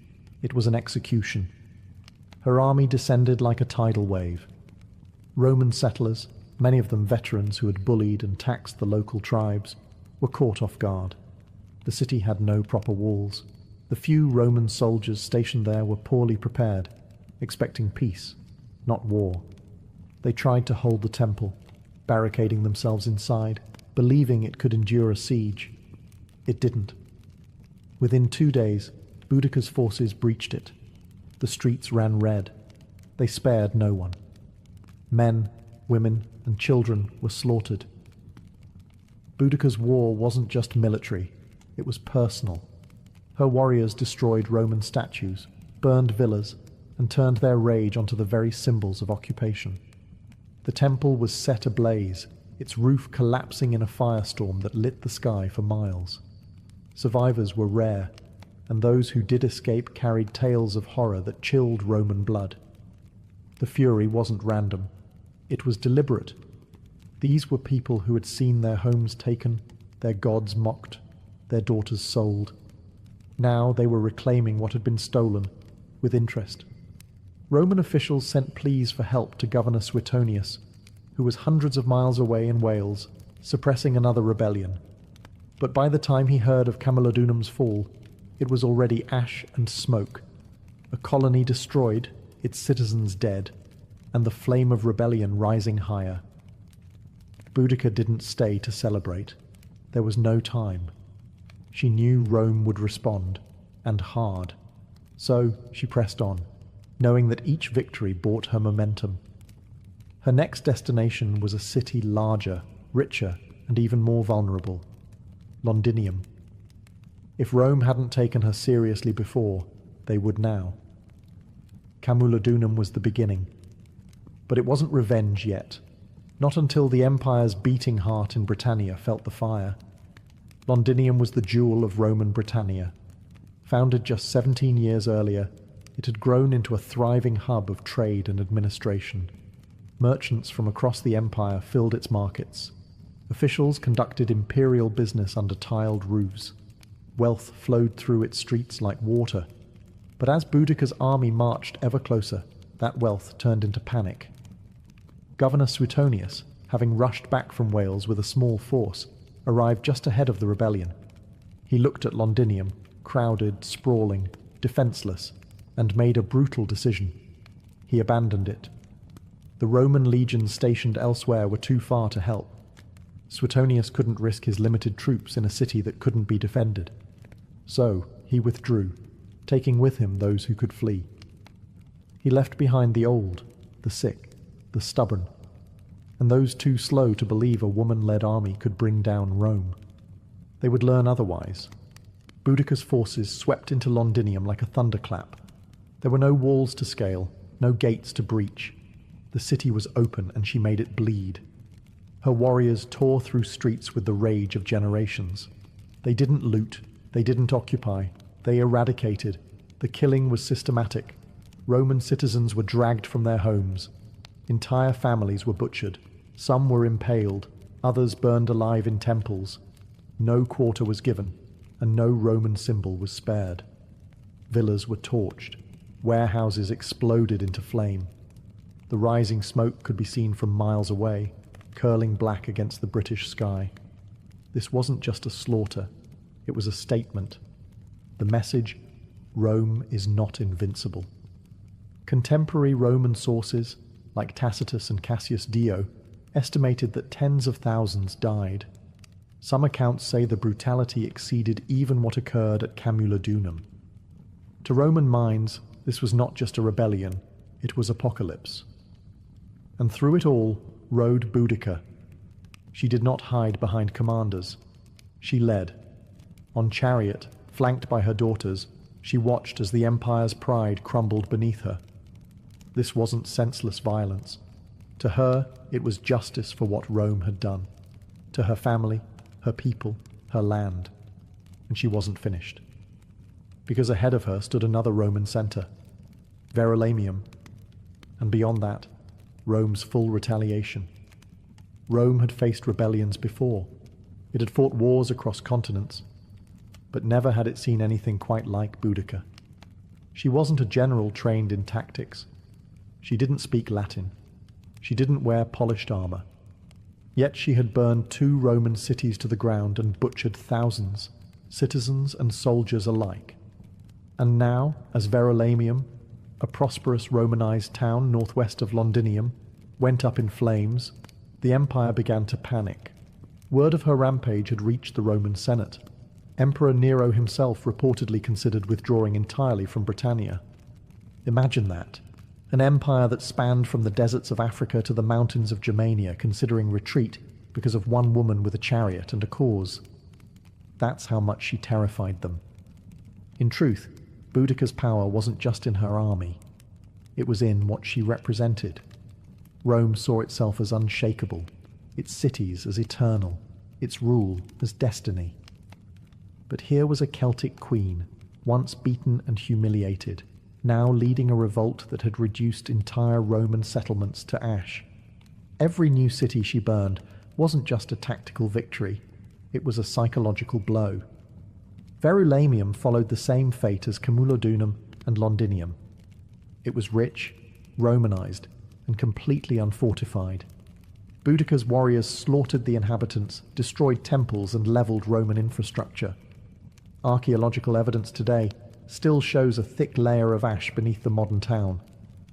it was an execution. Her army descended like a tidal wave. Roman settlers, many of them veterans who had bullied and taxed the local tribes, were caught off guard. The city had no proper walls. The few Roman soldiers stationed there were poorly prepared, expecting peace, not war. They tried to hold the temple, barricading themselves inside, believing it could endure a siege. It didn't. Within 2 days, Boudica's forces breached it. The streets ran red. They spared no one. Men, women, and children were slaughtered. Boudica's war wasn't just military, it was personal. Her warriors destroyed Roman statues, burned villas, and turned their rage onto the very symbols of occupation. The temple was set ablaze, its roof collapsing in a firestorm that lit the sky for miles. Survivors were rare, and those who did escape carried tales of horror that chilled Roman blood. The fury wasn't random. It was deliberate. These were people who had seen their homes taken, their gods mocked, their daughters sold. Now they were reclaiming what had been stolen, with interest. Roman officials sent pleas for help to Governor Suetonius, who was hundreds of miles away in Wales, suppressing another rebellion. But by the time he heard of Camulodunum's fall, it was already ash and smoke, a colony destroyed, its citizens dead, and the flame of rebellion rising higher. Boudica didn't stay to celebrate. There was no time. She knew Rome would respond, and hard. So she pressed on, knowing that each victory brought her momentum. Her next destination was a city larger, richer, and even more vulnerable, Londinium. If Rome hadn't taken her seriously before, they would now. Camulodunum was the beginning. But it wasn't revenge yet. Not until the empire's beating heart in Britannia felt the fire. Londinium was the jewel of Roman Britannia. Founded just 17 years earlier, it had grown into a thriving hub of trade and administration. Merchants from across the empire filled its markets. Officials conducted imperial business under tiled roofs. Wealth flowed through its streets like water. But as Boudica's army marched ever closer, that wealth turned into panic. Governor Suetonius, having rushed back from Wales with a small force, arrived just ahead of the rebellion. He looked at Londinium, crowded, sprawling, defenceless, and made a brutal decision. He abandoned it. The Roman legions stationed elsewhere were too far to help. Suetonius couldn't risk his limited troops in a city that couldn't be defended. So he withdrew, taking with him those who could flee. He left behind the old, the sick, the stubborn, and those too slow to believe a woman-led army could bring down Rome. They would learn otherwise. Boudica's forces swept into Londinium like a thunderclap. There were no walls to scale, no gates to breach. The city was open, and she made it bleed. Her warriors tore through streets with the rage of generations. They didn't loot, they didn't occupy, they eradicated. The killing was systematic. Roman citizens were dragged from their homes. Entire families were butchered. Some were impaled, others burned alive in temples. No quarter was given, and no Roman symbol was spared. Villas were torched. Warehouses exploded into flame. The rising smoke could be seen from miles away, curling black against the British sky. This wasn't just a slaughter, it was a statement. The message: Rome is not invincible. Contemporary Roman sources, like Tacitus and Cassius Dio, estimated that tens of thousands died. Some accounts say the brutality exceeded even what occurred at Camulodunum. To Roman minds, this was not just a rebellion, it was apocalypse. And through it all rode Boudica. She did not hide behind commanders. She led. On chariot, flanked by her daughters, she watched as the empire's pride crumbled beneath her. This wasn't senseless violence. To her, it was justice for what Rome had done. To her family, her people, her land. And she wasn't finished. Because ahead of her stood another Roman centre, Verulamium, and beyond that, Rome's full retaliation. Rome had faced rebellions before. It had fought wars across continents, but never had it seen anything quite like Boudica. She wasn't a general trained in tactics. She didn't speak Latin. She didn't wear polished armour. Yet she had burned 2 Roman cities to the ground and butchered thousands, citizens and soldiers alike. And now, as Verulamium, a prosperous Romanized town northwest of Londinium, went up in flames, the empire began to panic. Word of her rampage had reached the Roman Senate. Emperor Nero himself reportedly considered withdrawing entirely from Britannia. Imagine that. An empire that spanned from the deserts of Africa to the mountains of Germania considering retreat because of one woman with a chariot and a cause. That's how much she terrified them. In truth, Boudica's power wasn't just in her army. It was in what she represented. Rome saw itself as unshakable, its cities as eternal, its rule as destiny. But here was a Celtic queen, once beaten and humiliated, now leading a revolt that had reduced entire Roman settlements to ash. Every new city she burned wasn't just a tactical victory, it was a psychological blow. Verulamium followed the same fate as Camulodunum and Londinium. It was rich, Romanized, and completely unfortified. Boudica's warriors slaughtered the inhabitants, destroyed temples, and leveled Roman infrastructure. Archaeological evidence today still shows a thick layer of ash beneath the modern town,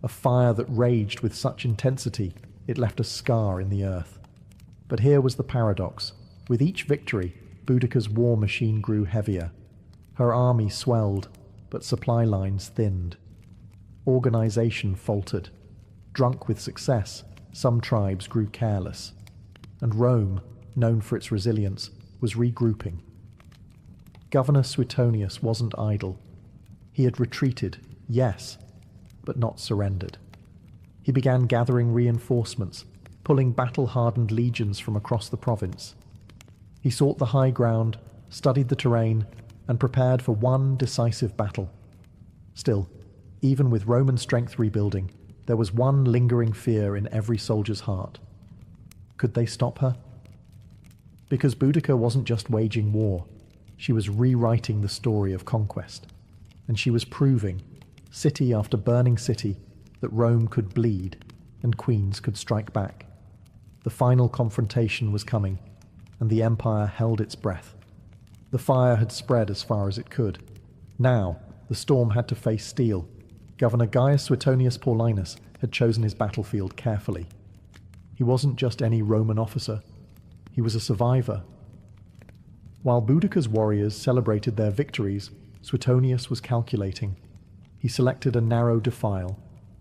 a fire that raged with such intensity it left a scar in the earth. But here was the paradox. With each victory, Boudica's war machine grew heavier. Her army swelled, but supply lines thinned. Organization faltered. Drunk with success, some tribes grew careless. And Rome, known for its resilience, was regrouping. Governor Suetonius wasn't idle. He had retreated, yes, but not surrendered. He began gathering reinforcements, pulling battle-hardened legions from across the province. He sought the high ground, studied the terrain, and prepared for one decisive battle. Still, even with Roman strength rebuilding, there was one lingering fear in every soldier's heart. Could they stop her? Because Boudica wasn't just waging war, she was rewriting the story of conquest. And she was proving, city after burning city, that Rome could bleed and queens could strike back. The final confrontation was coming, and the empire held its breath. The fire had spread as far as it could. Now, the storm had to face steel. Governor Gaius Suetonius Paulinus had chosen his battlefield carefully. He wasn't just any Roman officer. He was a survivor. While Boudica's warriors celebrated their victories, Suetonius was calculating. He selected a narrow defile,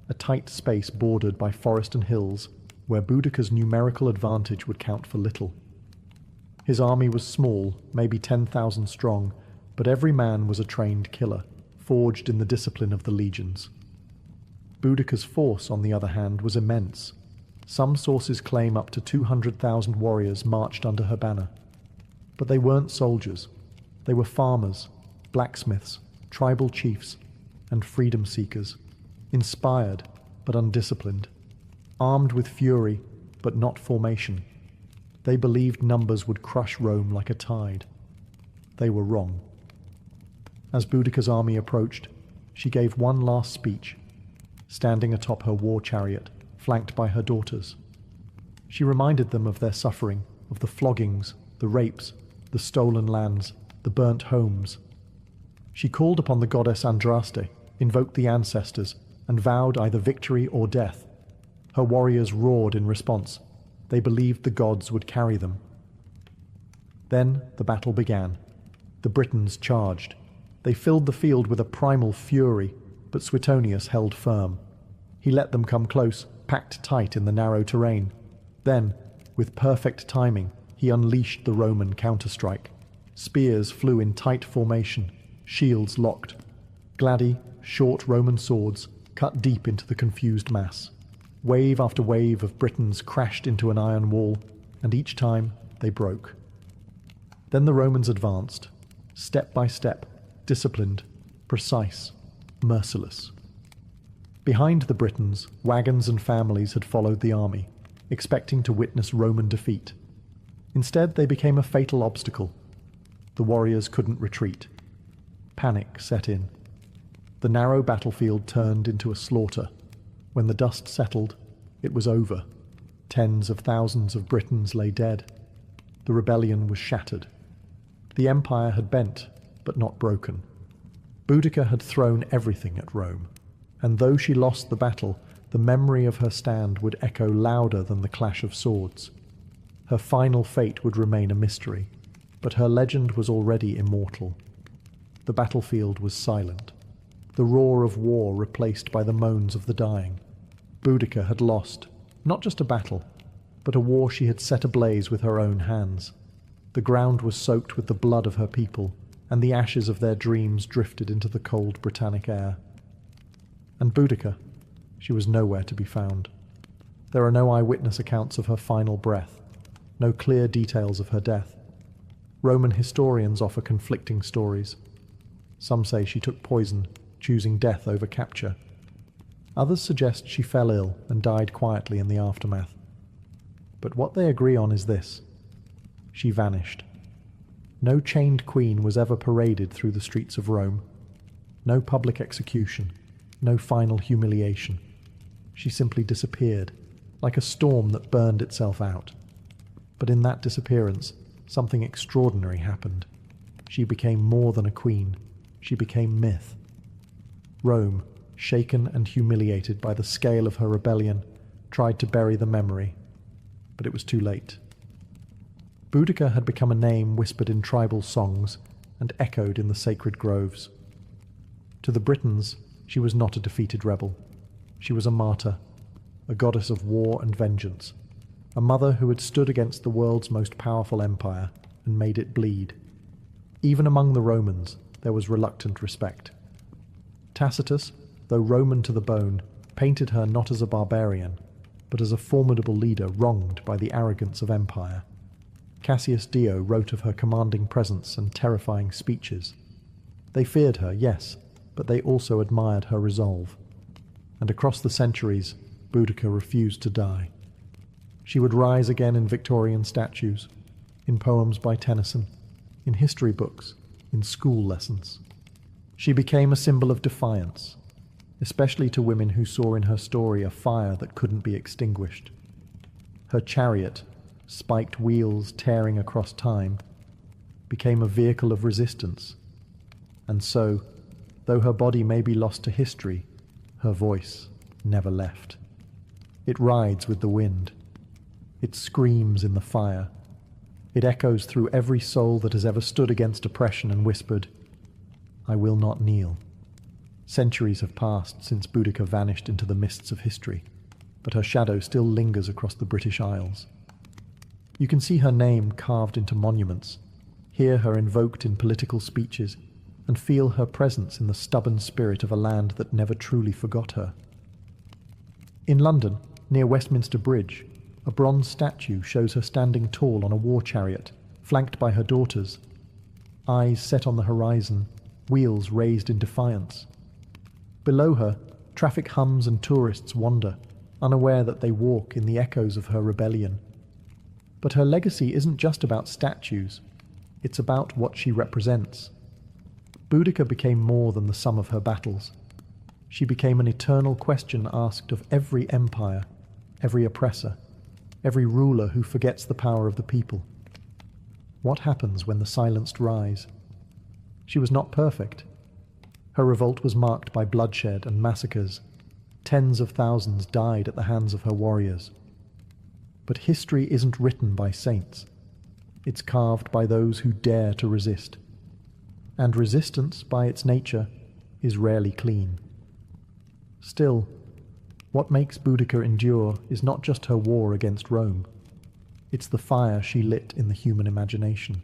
a tight space bordered by forest and hills, where Boudica's numerical advantage would count for little. His army was small, maybe 10,000 strong, but every man was a trained killer, forged in the discipline of the legions. Boudica's force, on the other hand, was immense. Some sources claim up to 200,000 warriors marched under her banner. But they weren't soldiers. They were farmers, blacksmiths, tribal chiefs, and freedom seekers, inspired but undisciplined. armed with fury, but not formation. They believed numbers would crush Rome like a tide. They were wrong. As Boudicca's army approached, she gave one last speech, standing atop her war chariot, flanked by her daughters. She reminded them of their suffering, of the floggings, the rapes, the stolen lands, the burnt homes. She called upon the goddess Andraste, invoked the ancestors, and vowed either victory or death. Her warriors roared in response. They believed the gods would carry them. Then the battle began. The Britons charged. They filled the field with a primal fury, but Suetonius held firm. He let them come close, packed tight in the narrow terrain. Then, with perfect timing, he unleashed the Roman counterstrike. Spears flew in tight formation, shields locked. Short Roman swords cut deep into the confused mass. Wave after wave of Britons crashed into an iron wall, and each time they broke. Then the Romans advanced, step by step, disciplined, precise, merciless. Behind the Britons, wagons and families had followed the army, expecting to witness Roman defeat. Instead, they became a fatal obstacle. The warriors couldn't retreat. Panic set in. The narrow battlefield turned into a slaughter. When the dust settled, it was over. Tens of thousands of Britons lay dead. The rebellion was shattered. The empire had bent, but not broken. Boudicca had thrown everything at Rome, and though she lost the battle, the memory of her stand would echo louder than the clash of swords. Her final fate would remain a mystery, but her legend was already immortal. The battlefield was silent, the roar of war replaced by the moans of the dying. Boudicca had lost, not just a battle, but a war she had set ablaze with her own hands. The ground was soaked with the blood of her people, and the ashes of their dreams drifted into the cold Britannic air. And Boudicca, she was nowhere to be found. There are no eyewitness accounts of her final breath, no clear details of her death. Roman historians offer conflicting stories. Some say she took poison, choosing death over capture. Others suggest she fell ill and died quietly in the aftermath. But what they agree on is this: she vanished. No chained queen was ever paraded through the streets of Rome. No public execution, no final humiliation. She simply disappeared, like a storm that burned itself out. But in that disappearance, something extraordinary happened. She became more than a queen. She became myth. Rome, shaken and humiliated by the scale of her rebellion, tried to bury the memory, but it was too late. Boudicca had become a name whispered in tribal songs and echoed in the sacred groves. To the Britons, she was not a defeated rebel. She was a martyr, a goddess of war and vengeance, a mother who had stood against the world's most powerful empire and made it bleed. Even among the Romans, there was reluctant respect. Tacitus, though Roman to the bone, painted her not as a barbarian, but as a formidable leader wronged by the arrogance of empire. Cassius Dio wrote of her commanding presence and terrifying speeches. They feared her, yes, but they also admired her resolve. And across the centuries, Boudicca refused to die. She would rise again in Victorian statues, in poems by Tennyson, in history books, in school lessons. She became a symbol of defiance, especially to women who saw in her story a fire that couldn't be extinguished. Her chariot, spiked wheels tearing across time, became a vehicle of resistance. And so, though her body may be lost to history, her voice never left. It rides with the wind. It screams in the fire. It echoes through every soul that has ever stood against oppression and whispered, "I will not kneel." Centuries have passed since Boudicca vanished into the mists of history, but her shadow still lingers across the British Isles. You can see her name carved into monuments, hear her invoked in political speeches, and feel her presence in the stubborn spirit of a land that never truly forgot her. In London, near Westminster Bridge, a bronze statue shows her standing tall on a war chariot, flanked by her daughters, eyes set on the horizon, wheels raised in defiance. Below her, traffic hums and tourists wander, unaware that they walk in the echoes of her rebellion. But her legacy isn't just about statues, it's about what she represents. Boudica became more than the sum of her battles. She became an eternal question asked of every empire, every oppressor, every ruler who forgets the power of the people. What happens when the silenced rise? She was not perfect. Her revolt was marked by bloodshed and massacres. Tens of thousands died at the hands of her warriors. But history isn't written by saints. It's carved by those who dare to resist. And resistance, by its nature, is rarely clean. Still, what makes Boudica endure is not just her war against Rome. It's the fire she lit in the human imagination.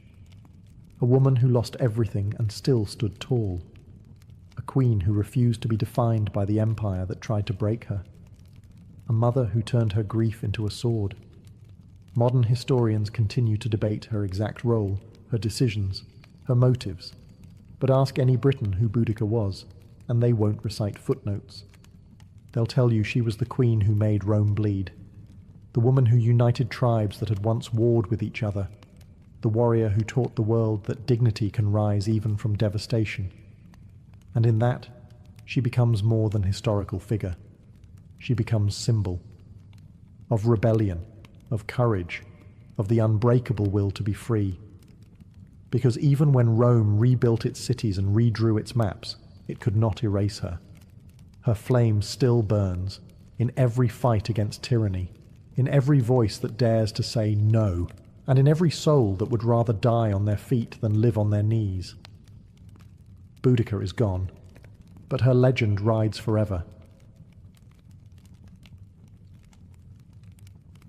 A woman who lost everything and still stood tall. A queen who refused to be defined by the empire that tried to break her. A mother who turned her grief into a sword. Modern historians continue to debate her exact role, her decisions, her motives, but ask any Briton who Boudica was, and they won't recite footnotes. They'll tell you she was the queen who made Rome bleed, the woman who united tribes that had once warred with each other, the warrior who taught the world that dignity can rise even from devastation. And in that, she becomes more than historical figure. She becomes symbol of rebellion, of courage, of the unbreakable will to be free. Because even when Rome rebuilt its cities and redrew its maps, it could not erase her. Her flame still burns, in every fight against tyranny, in every voice that dares to say no, and in every soul that would rather die on their feet than live on their knees. Boudica is gone, but her legend rides forever.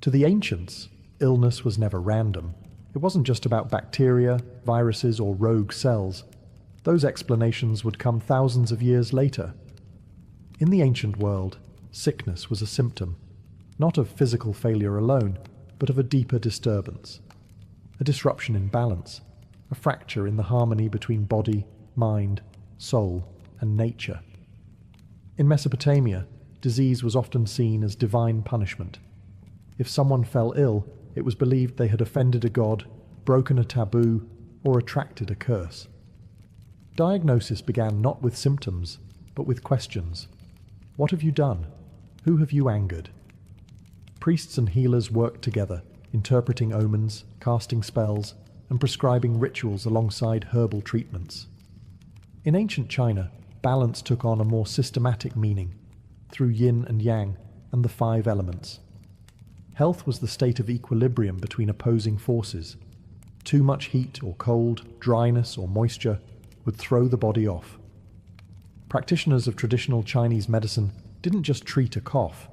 To the ancients, illness was never random. It wasn't just about bacteria, viruses, or rogue cells. Those explanations would come thousands of years later. In the ancient world, sickness was a symptom, not of physical failure alone, but of a deeper disturbance. A disruption in balance, a fracture in the harmony between body, mind, soul, and nature. In Mesopotamia, disease was often seen as divine punishment. If someone fell ill, it was believed they had offended a god, broken a taboo, or attracted a curse. Diagnosis began not with symptoms, but with questions. What have you done? Who have you angered? Priests and healers worked together, interpreting omens, casting spells, and prescribing rituals alongside herbal treatments. In ancient China, balance took on a more systematic meaning, through yin and yang and the 5 elements. Health was the state of equilibrium between opposing forces. Too much heat or cold, dryness or moisture would throw the body off. Practitioners of traditional Chinese medicine didn't just treat a cough.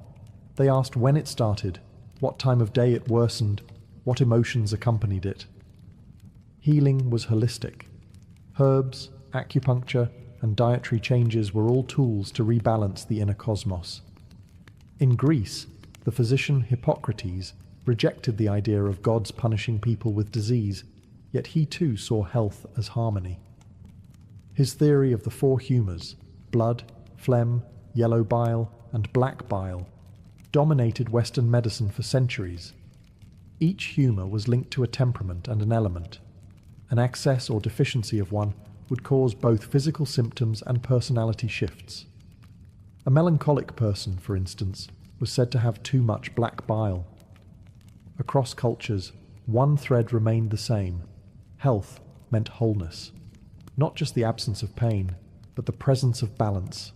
They asked when it started, what time of day it worsened, what emotions accompanied it. Healing was holistic. Herbs, acupuncture, and dietary changes were all tools to rebalance the inner cosmos. In Greece, the physician Hippocrates rejected the idea of gods punishing people with disease, yet he too saw health as harmony. His theory of the 4 humours, blood, phlegm, yellow bile, and black bile, dominated Western medicine for centuries. Each humour was linked to a temperament and an element. An excess or deficiency of one would cause both physical symptoms and personality shifts. A melancholic person, for instance, was said to have too much black bile. Across cultures, one thread remained the same. Health meant wholeness. Not just the absence of pain, but the presence of balance.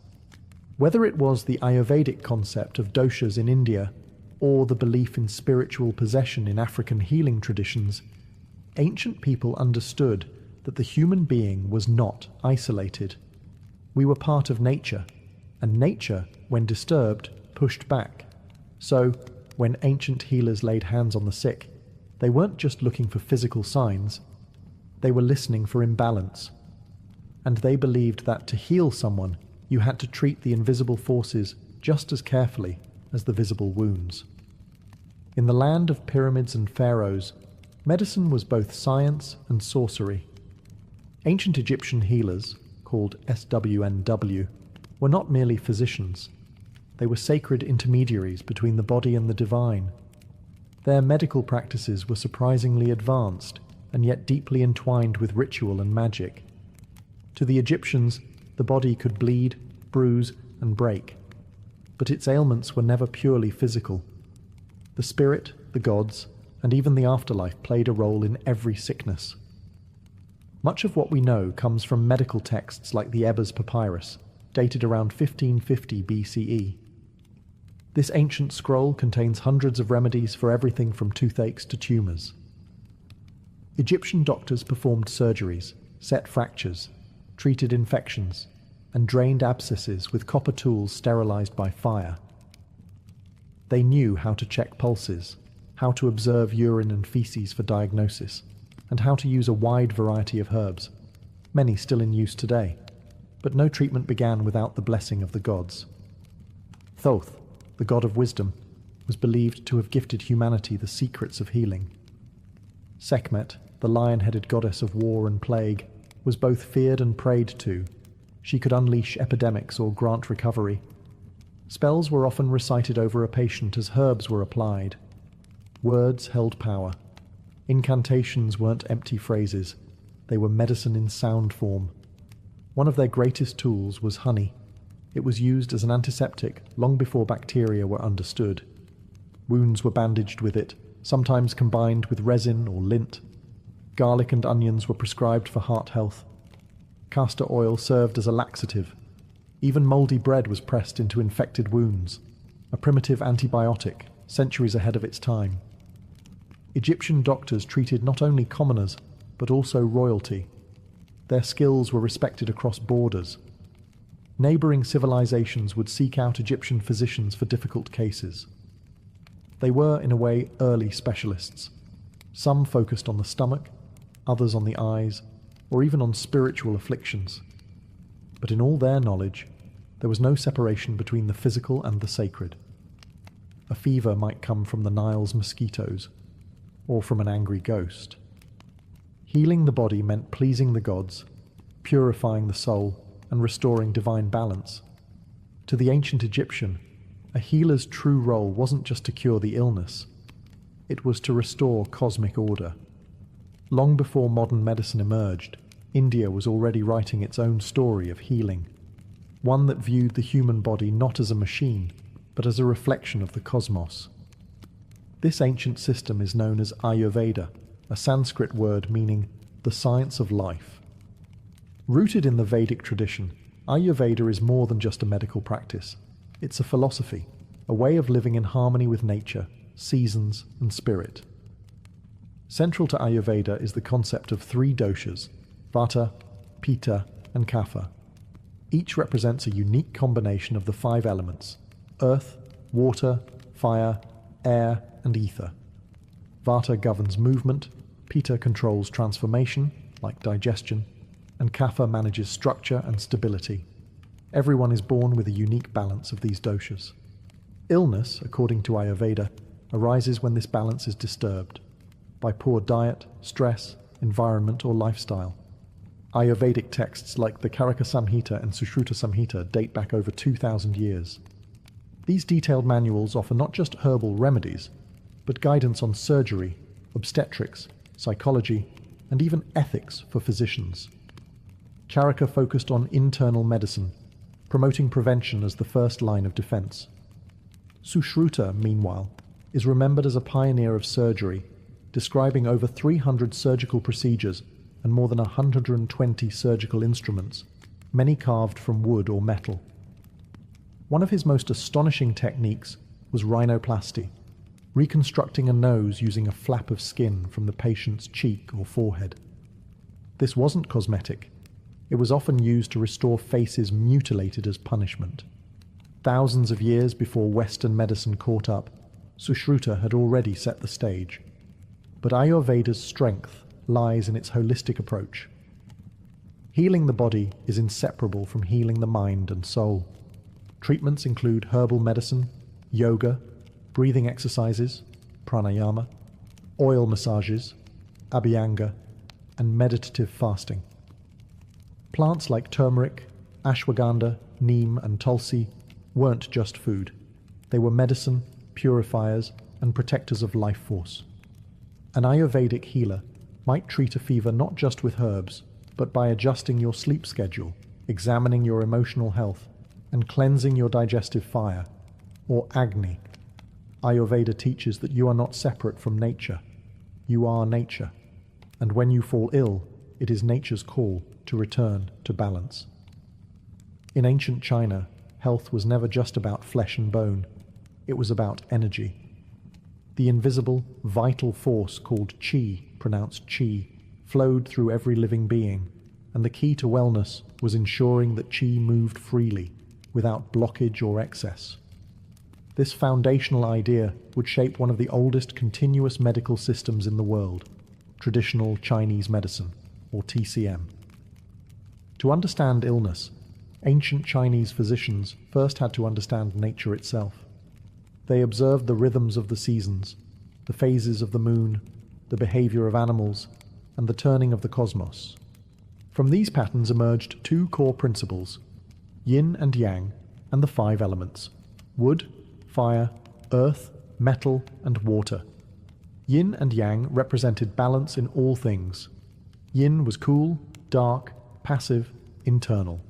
Whether it was the Ayurvedic concept of doshas in India, or the belief in spiritual possession in African healing traditions, ancient people understood that the human being was not isolated. We were part of nature, and nature, when disturbed, pushed back. So, when ancient healers laid hands on the sick, they weren't just looking for physical signs, they were listening for imbalance. And they believed that to heal someone, you had to treat the invisible forces just as carefully as the visible wounds. In the land of pyramids and pharaohs, medicine was both science and sorcery. Ancient Egyptian healers, called SWNW, were not merely physicians. They were sacred intermediaries between the body and the divine. Their medical practices were surprisingly advanced and yet deeply entwined with ritual and magic. To the Egyptians, the body could bleed, bruise, and break, but its ailments were never purely physical. The spirit, the gods, and even the afterlife played a role in every sickness. Much of what we know comes from medical texts like the Ebers Papyrus, dated around 1550 BCE. This ancient scroll contains hundreds of remedies for everything from toothaches to tumours. Egyptian doctors performed surgeries, set fractures, treated infections, and drained abscesses with copper tools sterilized by fire. They knew how to check pulses, how to observe urine and feces for diagnosis, and how to use a wide variety of herbs, many still in use today, but no treatment began without the blessing of the gods. Thoth, the god of wisdom, was believed to have gifted humanity the secrets of healing. Sekhmet, the lion-headed goddess of war and plague, was both feared and prayed to. She could unleash epidemics or grant recovery. Spells were often recited over a patient as herbs were applied. Words held power. Incantations weren't empty phrases. They were medicine in sound form. One of their greatest tools was honey. It was used as an antiseptic long before bacteria were understood. Wounds were bandaged with it, sometimes combined with resin or lint. Garlic and onions were prescribed for heart health. Castor oil served as a laxative. Even mouldy bread was pressed into infected wounds, a primitive antibiotic, centuries ahead of its time. Egyptian doctors treated not only commoners, but also royalty. Their skills were respected across borders. Neighbouring civilizations would seek out Egyptian physicians for difficult cases. They were, in a way, early specialists. Some focused on the stomach, others on the eyes, or even on spiritual afflictions. But in all their knowledge, there was no separation between the physical and the sacred. A fever might come from the Nile's mosquitoes, or from an angry ghost. Healing the body meant pleasing the gods, purifying the soul, and restoring divine balance. To the ancient Egyptian, a healer's true role wasn't just to cure the illness. It was to restore cosmic order. Long before modern medicine emerged, India was already writing its own story of healing, one that viewed the human body not as a machine, but as a reflection of the cosmos. This ancient system is known as Ayurveda, a Sanskrit word meaning the science of life. Rooted in the Vedic tradition, Ayurveda is more than just a medical practice. It's a philosophy, a way of living in harmony with nature, seasons, and spirit. Central to Ayurveda is the concept of three doshas, Vata, Pitta, and Kapha. Each represents a unique combination of the five elements: earth, water, fire, air, and ether. Vata governs movement, Pitta controls transformation, like digestion, and Kapha manages structure and stability. Everyone is born with a unique balance of these doshas. Illness, according to Ayurveda, arises when this balance is disturbed, by poor diet, stress, environment, or lifestyle. Ayurvedic texts like the Karaka Samhita and Sushruta Samhita date back over 2,000 years. These detailed manuals offer not just herbal remedies, but guidance on surgery, obstetrics, psychology, and even ethics for physicians. Charaka focused on internal medicine, promoting prevention as the first line of defense. Sushruta, meanwhile, is remembered as a pioneer of surgery, describing over 300 surgical procedures and more than 120 surgical instruments, many carved from wood or metal. One of his most astonishing techniques was rhinoplasty, reconstructing a nose using a flap of skin from the patient's cheek or forehead. This wasn't cosmetic. It was often used to restore faces mutilated as punishment. Thousands of years before Western medicine caught up, Sushruta had already set the stage. But Ayurveda's strength lies in its holistic approach. Healing the body is inseparable from healing the mind and soul. Treatments include herbal medicine, yoga, breathing exercises, pranayama, oil massages, abhyanga, and meditative fasting. Plants like turmeric, ashwagandha, neem, and tulsi weren't just food. They were medicine, purifiers, and protectors of life force. An Ayurvedic healer might treat a fever not just with herbs, but by adjusting your sleep schedule, examining your emotional health, and cleansing your digestive fire, or Agni. Ayurveda teaches that you are not separate from nature. You are nature, and when you fall ill, it is nature's call to return to balance. In ancient China, health was never just about flesh and bone. It was about energy. The invisible, vital force called qi, pronounced chi, flowed through every living being, and the key to wellness was ensuring that qi moved freely, without blockage or excess. This foundational idea would shape one of the oldest continuous medical systems in the world, traditional Chinese medicine, or TCM. To understand illness, ancient Chinese physicians first had to understand nature itself. They observed the rhythms of the seasons, the phases of the moon, the behavior of animals, and the turning of the cosmos. From these patterns emerged two core principles: yin and yang, and the five elements: wood, fire, earth, metal, and water. Yin and yang represented balance in all things. Yin was cool, dark, passive, internal.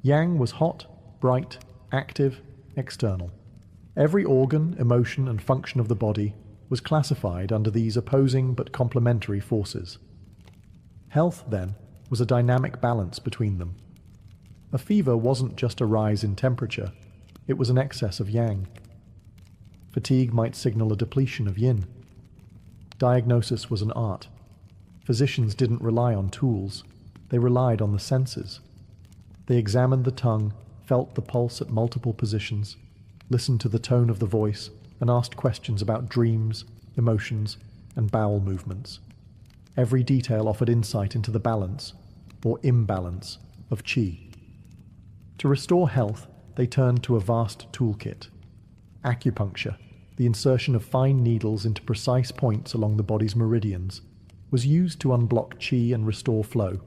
Yang was hot, bright, active, external. Every organ, emotion, and function of the body was classified under these opposing but complementary forces. Health, then, was a dynamic balance between them. A fever wasn't just a rise in temperature, it was an excess of yang. Fatigue might signal a depletion of yin. Diagnosis was an art. Physicians didn't rely on tools, they relied on the senses. They examined the tongue, felt the pulse at multiple positions, listened to the tone of the voice, and asked questions about dreams, emotions, and bowel movements. Every detail offered insight into the balance, or imbalance, of qi. To restore health, they turned to a vast toolkit. Acupuncture, the insertion of fine needles into precise points along the body's meridians, was used to unblock qi and restore flow.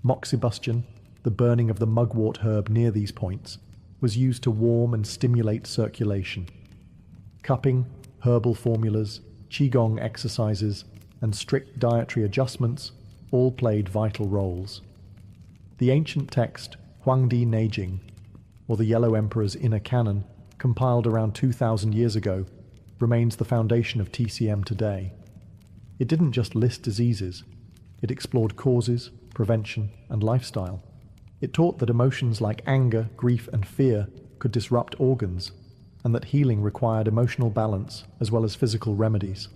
Moxibustion, the burning of the mugwort herb near these points, was used to warm and stimulate circulation. Cupping, herbal formulas, qigong exercises, and strict dietary adjustments all played vital roles. The ancient text Huangdi Neijing, or the Yellow Emperor's Inner Canon, compiled around 2,000 years ago, remains the foundation of TCM today. It didn't just list diseases, it explored causes, prevention, and lifestyle. It taught that emotions like anger, grief, and fear could disrupt organs, and that healing required emotional balance as well as physical remedies.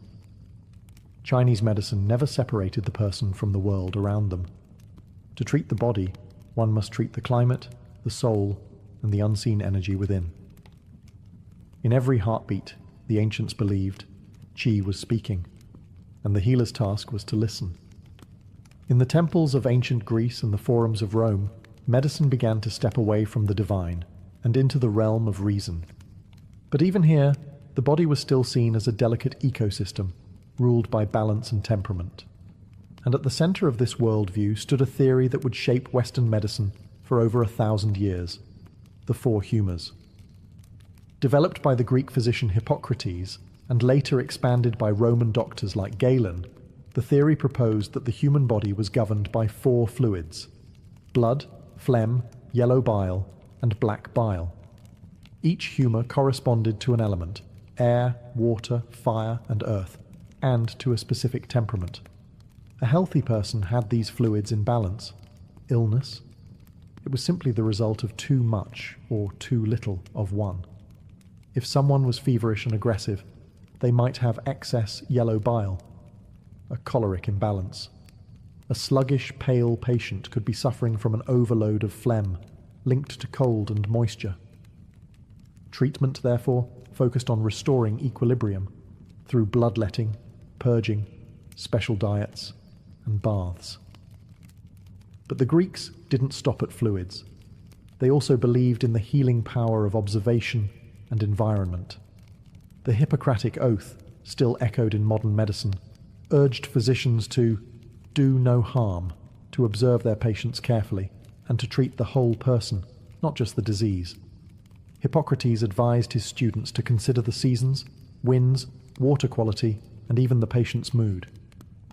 Chinese medicine never separated the person from the world around them. To treat the body, one must treat the climate, the soul, and the unseen energy within. In every heartbeat, the ancients believed, qi was speaking, and the healer's task was to listen. In the temples of ancient Greece and the forums of Rome, medicine began to step away from the divine and into the realm of reason. But even here, the body was still seen as a delicate ecosystem, ruled by balance and temperament. And at the center of this worldview stood a theory that would shape Western medicine for over 1,000 years: the four humours. Developed by the Greek physician Hippocrates, and later expanded by Roman doctors like Galen, the theory proposed that the human body was governed by four fluids: blood, phlegm, yellow bile, and black bile. Each humour corresponded to an element: air, water, fire, and earth, and to a specific temperament. A healthy person had these fluids in balance. Illness? It was simply the result of too much or too little of one. If someone was feverish and aggressive, they might have excess yellow bile, a choleric imbalance. A sluggish, pale patient could be suffering from an overload of phlegm, linked to cold and moisture. Treatment, therefore, focused on restoring equilibrium through bloodletting, purging, special diets, and baths. But the Greeks didn't stop at fluids. They also believed in the healing power of observation and environment. The Hippocratic Oath, still echoed in modern medicine, urged physicians to do no harm, to observe their patients carefully, and to treat the whole person, not just the disease. Hippocrates advised his students to consider the seasons, winds, water quality, and even the patient's mood.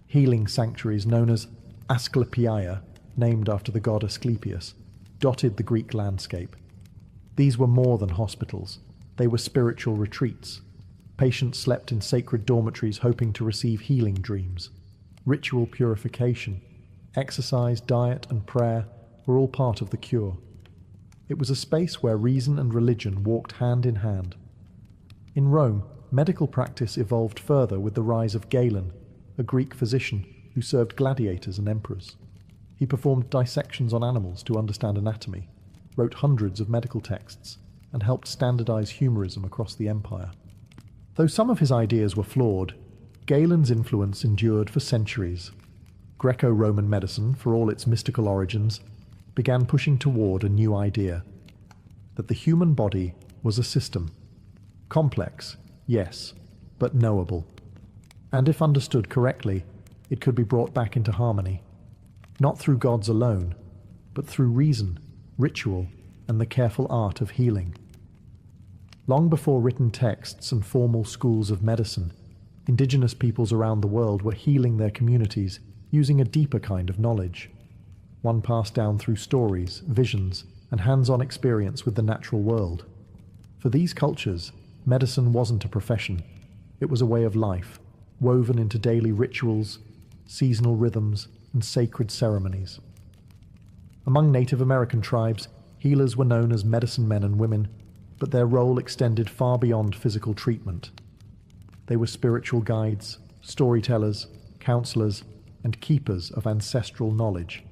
Healing sanctuaries known as Asclepiae, named after the god Asclepius, dotted the Greek landscape. These were more than hospitals. They were spiritual retreats. Patients slept in sacred dormitories hoping to receive healing dreams. Ritual purification, exercise, diet, and prayer were all part of the cure. It was a space where reason and religion walked hand in hand. In Rome, medical practice evolved further with the rise of Galen, a Greek physician who served gladiators and emperors. He performed dissections on animals to understand anatomy, wrote hundreds of medical texts, and helped standardize humorism across the empire. Though some of his ideas were flawed, Galen's influence endured for centuries. Greco-Roman medicine, for all its mystical origins, began pushing toward a new idea: that the human body was a system. Complex, yes, but knowable. And if understood correctly, it could be brought back into harmony, not through gods alone, but through reason, ritual, and the careful art of healing. Long before written texts and formal schools of medicine, indigenous peoples around the world were healing their communities using a deeper kind of knowledge, one passed down through stories, visions, and hands-on experience with the natural world. For these cultures, medicine wasn't a profession, it was a way of life, woven into daily rituals, seasonal rhythms, and sacred ceremonies. Among Native American tribes, healers were known as medicine men and women, but their role extended far beyond physical treatment. They were spiritual guides, storytellers, counselors, and keepers of ancestral knowledge.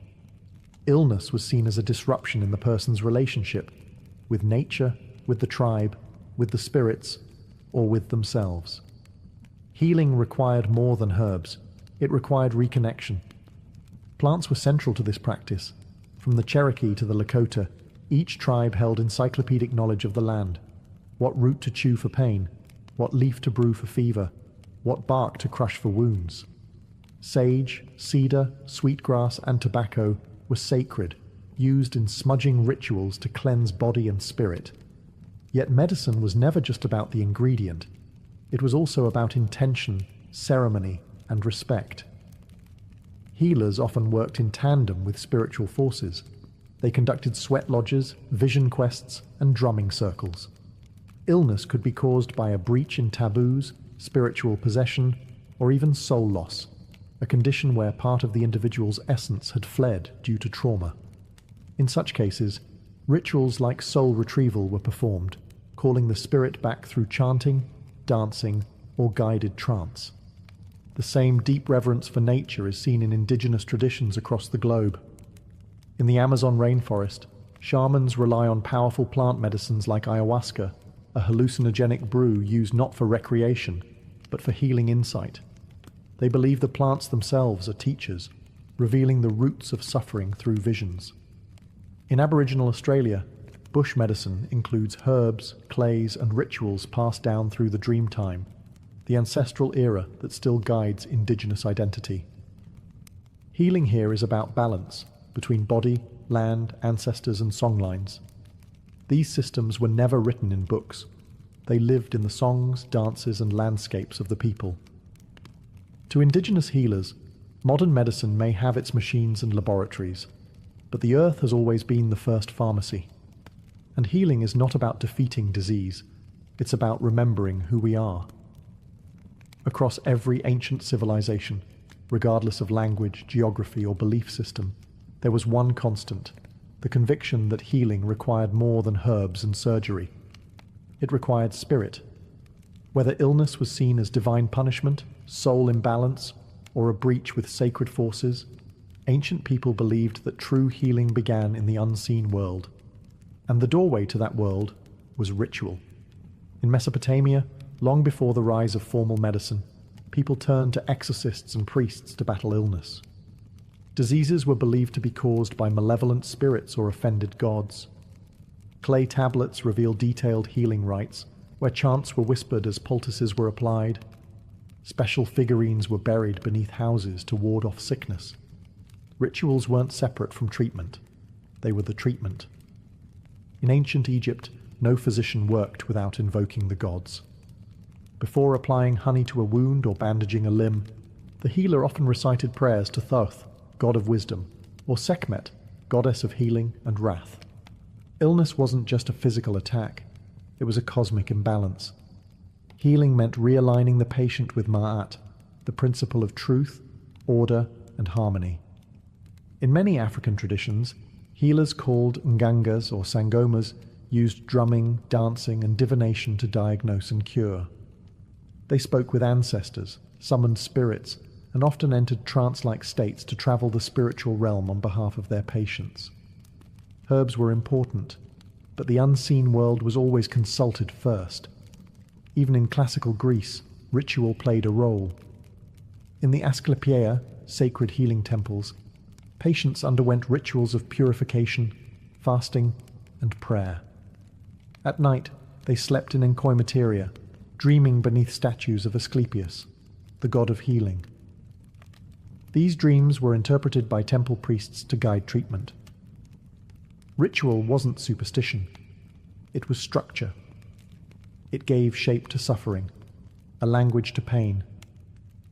Illness was seen as a disruption in the person's relationship with nature, with the tribe, with the spirits, or with themselves. Healing required more than herbs. It required reconnection. Plants were central to this practice. From the Cherokee to the Lakota, each tribe held encyclopedic knowledge of the land: what root to chew for pain, what leaf to brew for fever, what bark to crush for wounds. Sage, cedar, sweetgrass, and tobacco were sacred, used in smudging rituals to cleanse body and spirit. Yet medicine was never just about the ingredient. It was also about intention, ceremony, and respect. Healers often worked in tandem with spiritual forces. They conducted sweat lodges, vision quests, and drumming circles. Illness could be caused by a breach in taboos, spiritual possession, or even soul loss, a condition where part of the individual's essence had fled due to trauma. In such cases, rituals like soul retrieval were performed, calling the spirit back through chanting, dancing, or guided trance. The same deep reverence for nature is seen in indigenous traditions across the globe. In the Amazon rainforest, shamans rely on powerful plant medicines like ayahuasca, a hallucinogenic brew used not for recreation, but for healing insight. They believe the plants themselves are teachers, revealing the roots of suffering through visions. In Aboriginal Australia, bush medicine includes herbs, clays, and rituals passed down through the dream time, the ancestral era that still guides indigenous identity. Healing here is about balance between body, land, ancestors, and songlines. These systems were never written in books. They lived in the songs, dances, and landscapes of the people. To indigenous healers, modern medicine may have its machines and laboratories, but the earth has always been the first pharmacy. And healing is not about defeating disease, it's about remembering who we are. Across every ancient civilization, regardless of language, geography, or belief system, there was one constant: the conviction that healing required more than herbs and surgery. It required spirit. Whether illness was seen as divine punishment, soul imbalance, or a breach with sacred forces, ancient people believed that true healing began in the unseen world. And the doorway to that world was ritual. In Mesopotamia, long before the rise of formal medicine, people turned to exorcists and priests to battle illness. Diseases were believed to be caused by malevolent spirits or offended gods. Clay tablets reveal detailed healing rites, where chants were whispered as poultices were applied. Special figurines were buried beneath houses to ward off sickness. Rituals weren't separate from treatment. They were the treatment. In ancient Egypt, no physician worked without invoking the gods. Before applying honey to a wound or bandaging a limb, the healer often recited prayers to Thoth, god of wisdom, or Sekhmet, goddess of healing and wrath. Illness wasn't just a physical attack, it was a cosmic imbalance. Healing meant realigning the patient with Ma'at, the principle of truth, order, and harmony. In many African traditions, healers called Ngangas or Sangomas used drumming, dancing, and divination to diagnose and cure. They spoke with ancestors, summoned spirits, and often entered trance-like states to travel the spiritual realm on behalf of their patients. Herbs were important, but the unseen world was always consulted first. Even in classical Greece, ritual played a role. In the Asclepiaea, sacred healing temples, patients underwent rituals of purification, fasting, and prayer. At night, they slept in enkoimateria, dreaming beneath statues of Asclepius, the god of healing. These dreams were interpreted by temple priests to guide treatment. Ritual wasn't superstition. It was structure. It gave shape to suffering, a language to pain,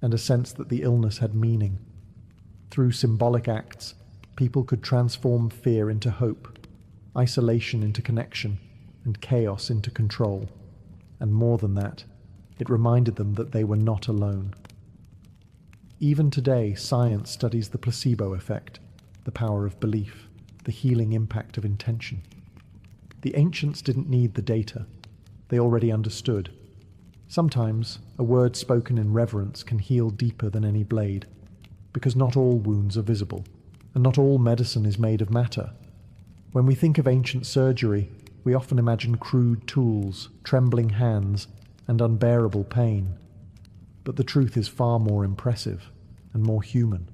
and a sense that the illness had meaning. Through symbolic acts, people could transform fear into hope, isolation into connection, and chaos into control. And more than that, it reminded them that they were not alone. Even today, science studies the placebo effect, the power of belief, the healing impact of intention. The ancients didn't need the data. They already understood. Sometimes, a word spoken in reverence can heal deeper than any blade, because not all wounds are visible, and not all medicine is made of matter. When we think of ancient surgery, we often imagine crude tools, trembling hands, and unbearable pain. But the truth is far more impressive and more human.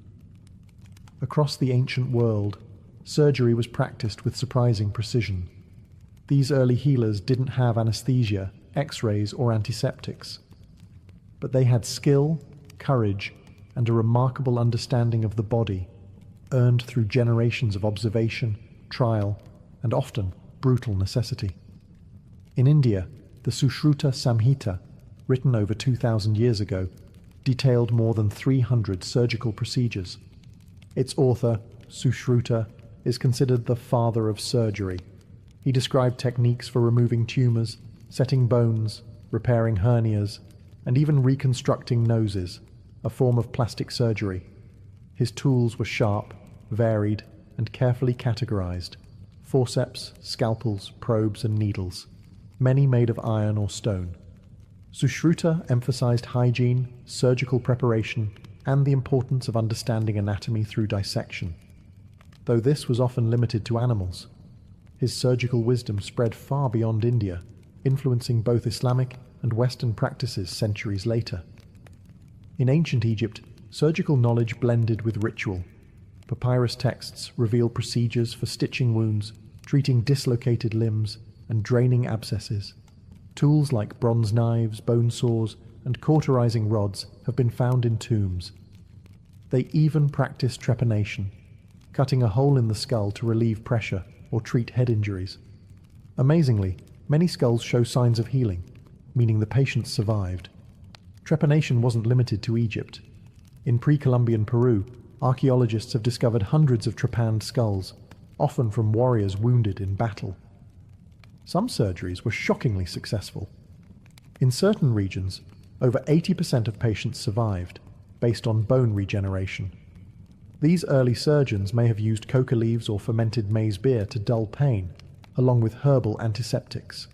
Across the ancient world, surgery was practiced with surprising precision. These early healers didn't have anesthesia, X-rays, or antiseptics. But they had skill, courage, and a remarkable understanding of the body, earned through generations of observation, trial, and often brutal necessity. In India, the Sushruta Samhita, written over 2,000 years ago, detailed more than 300 surgical procedures. Its author, Sushruta, is considered the father of surgery. He described techniques for removing tumors, setting bones, repairing hernias, and even reconstructing noses, a form of plastic surgery. His tools were sharp, varied, and carefully categorized: forceps, scalpels, probes, and needles, many made of iron or stone. Sushruta emphasized hygiene, surgical preparation, and the importance of understanding anatomy through dissection. Though this was often limited to animals, his surgical wisdom spread far beyond India, influencing both Islamic and Western practices centuries later. In ancient Egypt, surgical knowledge blended with ritual. Papyrus texts reveal procedures for stitching wounds, treating dislocated limbs, and draining abscesses. Tools like bronze knives, bone saws, and cauterizing rods have been found in tombs. They even practiced trepanation, cutting a hole in the skull to relieve pressure or treat head injuries. Amazingly, many skulls show signs of healing, meaning the patients survived. Trepanation wasn't limited to Egypt. In pre-Columbian Peru, archaeologists have discovered hundreds of trepanned skulls, often from warriors wounded in battle. Some surgeries were shockingly successful. In certain regions, over 80% of patients survived, based on bone regeneration. These early surgeons may have used coca leaves or fermented maize beer to dull pain, along with herbal antiseptics.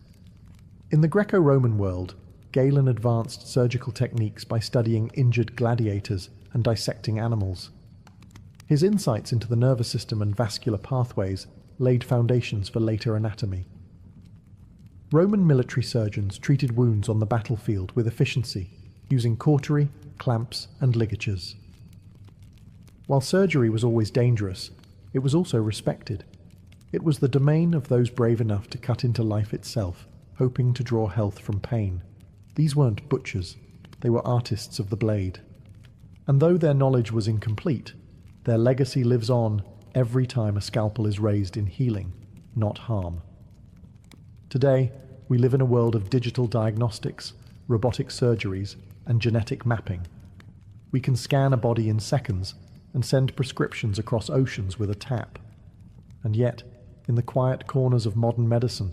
In the Greco-Roman world, Galen advanced surgical techniques by studying injured gladiators and dissecting animals. His insights into the nervous system and vascular pathways laid foundations for later anatomy. Roman military surgeons treated wounds on the battlefield with efficiency, using cautery, clamps, and ligatures. While surgery was always dangerous, it was also respected. It was the domain of those brave enough to cut into life itself, hoping to draw health from pain. These weren't butchers, they were artists of the blade. And though their knowledge was incomplete, their legacy lives on every time a scalpel is raised in healing, not harm. Today, we live in a world of digital diagnostics, robotic surgeries, and genetic mapping. We can scan a body in seconds and send prescriptions across oceans with a tap. And yet, in the quiet corners of modern medicine,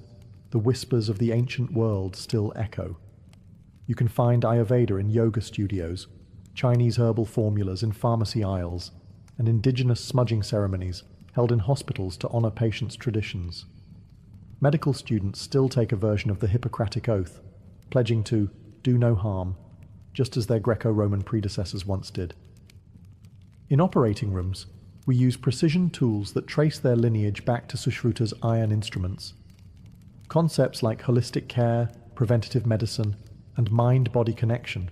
the whispers of the ancient world still echo. You can find Ayurveda in yoga studios, Chinese herbal formulas in pharmacy aisles, and indigenous smudging ceremonies held in hospitals to honor patients' traditions. Medical students still take a version of the Hippocratic Oath, pledging to do no harm, just as their Greco-Roman predecessors once did. In operating rooms, we use precision tools that trace their lineage back to Sushruta's iron instruments. Concepts like holistic care, preventative medicine, and mind-body connection,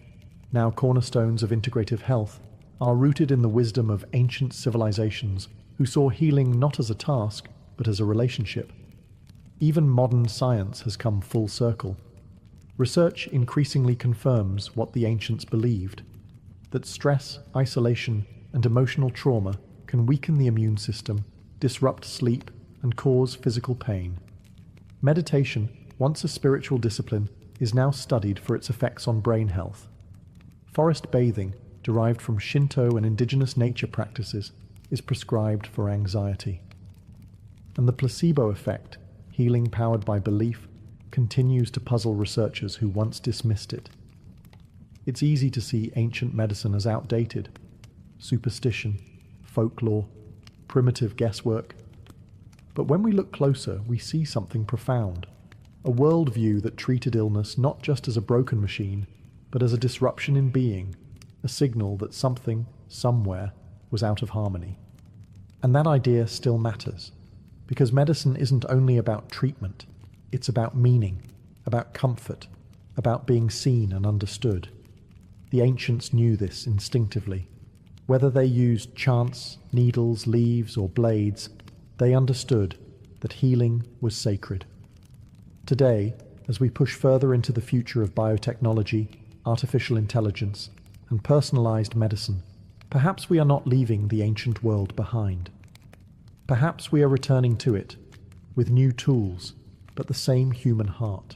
now cornerstones of integrative health, are rooted in the wisdom of ancient civilizations who saw healing not as a task, but as a relationship. Even modern science has come full circle. Research increasingly confirms what the ancients believed, that stress, isolation, and emotional trauma can weaken the immune system, disrupt sleep, and cause physical pain. Meditation, once a spiritual discipline, is now studied for its effects on brain health. Forest bathing, derived from Shinto and indigenous nature practices, is prescribed for anxiety. And the placebo effect, healing powered by belief, continues to puzzle researchers who once dismissed it. It's easy to see ancient medicine as outdated. Superstition, folklore, primitive guesswork. But when we look closer, we see something profound. A worldview that treated illness not just as a broken machine, but as a disruption in being, a signal that something, somewhere, was out of harmony. And that idea still matters, because medicine isn't only about treatment, it's about meaning, about comfort, about being seen and understood. The ancients knew this instinctively. Whether they used chants, needles, leaves, or blades, they understood that healing was sacred. Today, as we push further into the future of biotechnology, artificial intelligence, and personalized medicine, perhaps we are not leaving the ancient world behind. Perhaps we are returning to it, with new tools, but the same human heart.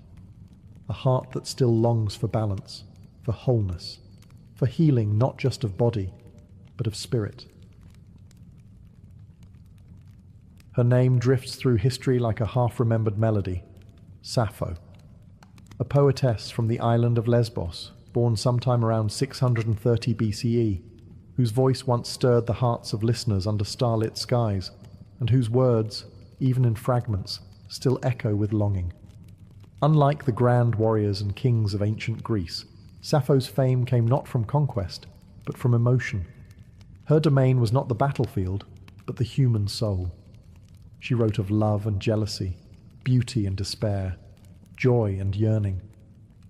A heart that still longs for balance, for wholeness, for healing not just of body, but of spirit. Her name drifts through history like a half-remembered melody, Sappho, a poetess from the island of Lesbos, born sometime around 630 BCE, whose voice once stirred the hearts of listeners under starlit skies, and whose words, even in fragments, still echo with longing. Unlike the grand warriors and kings of ancient Greece, Sappho's fame came not from conquest, but from emotion. Her domain was not the battlefield, but the human soul. She wrote of love and jealousy, beauty and despair, joy and yearning.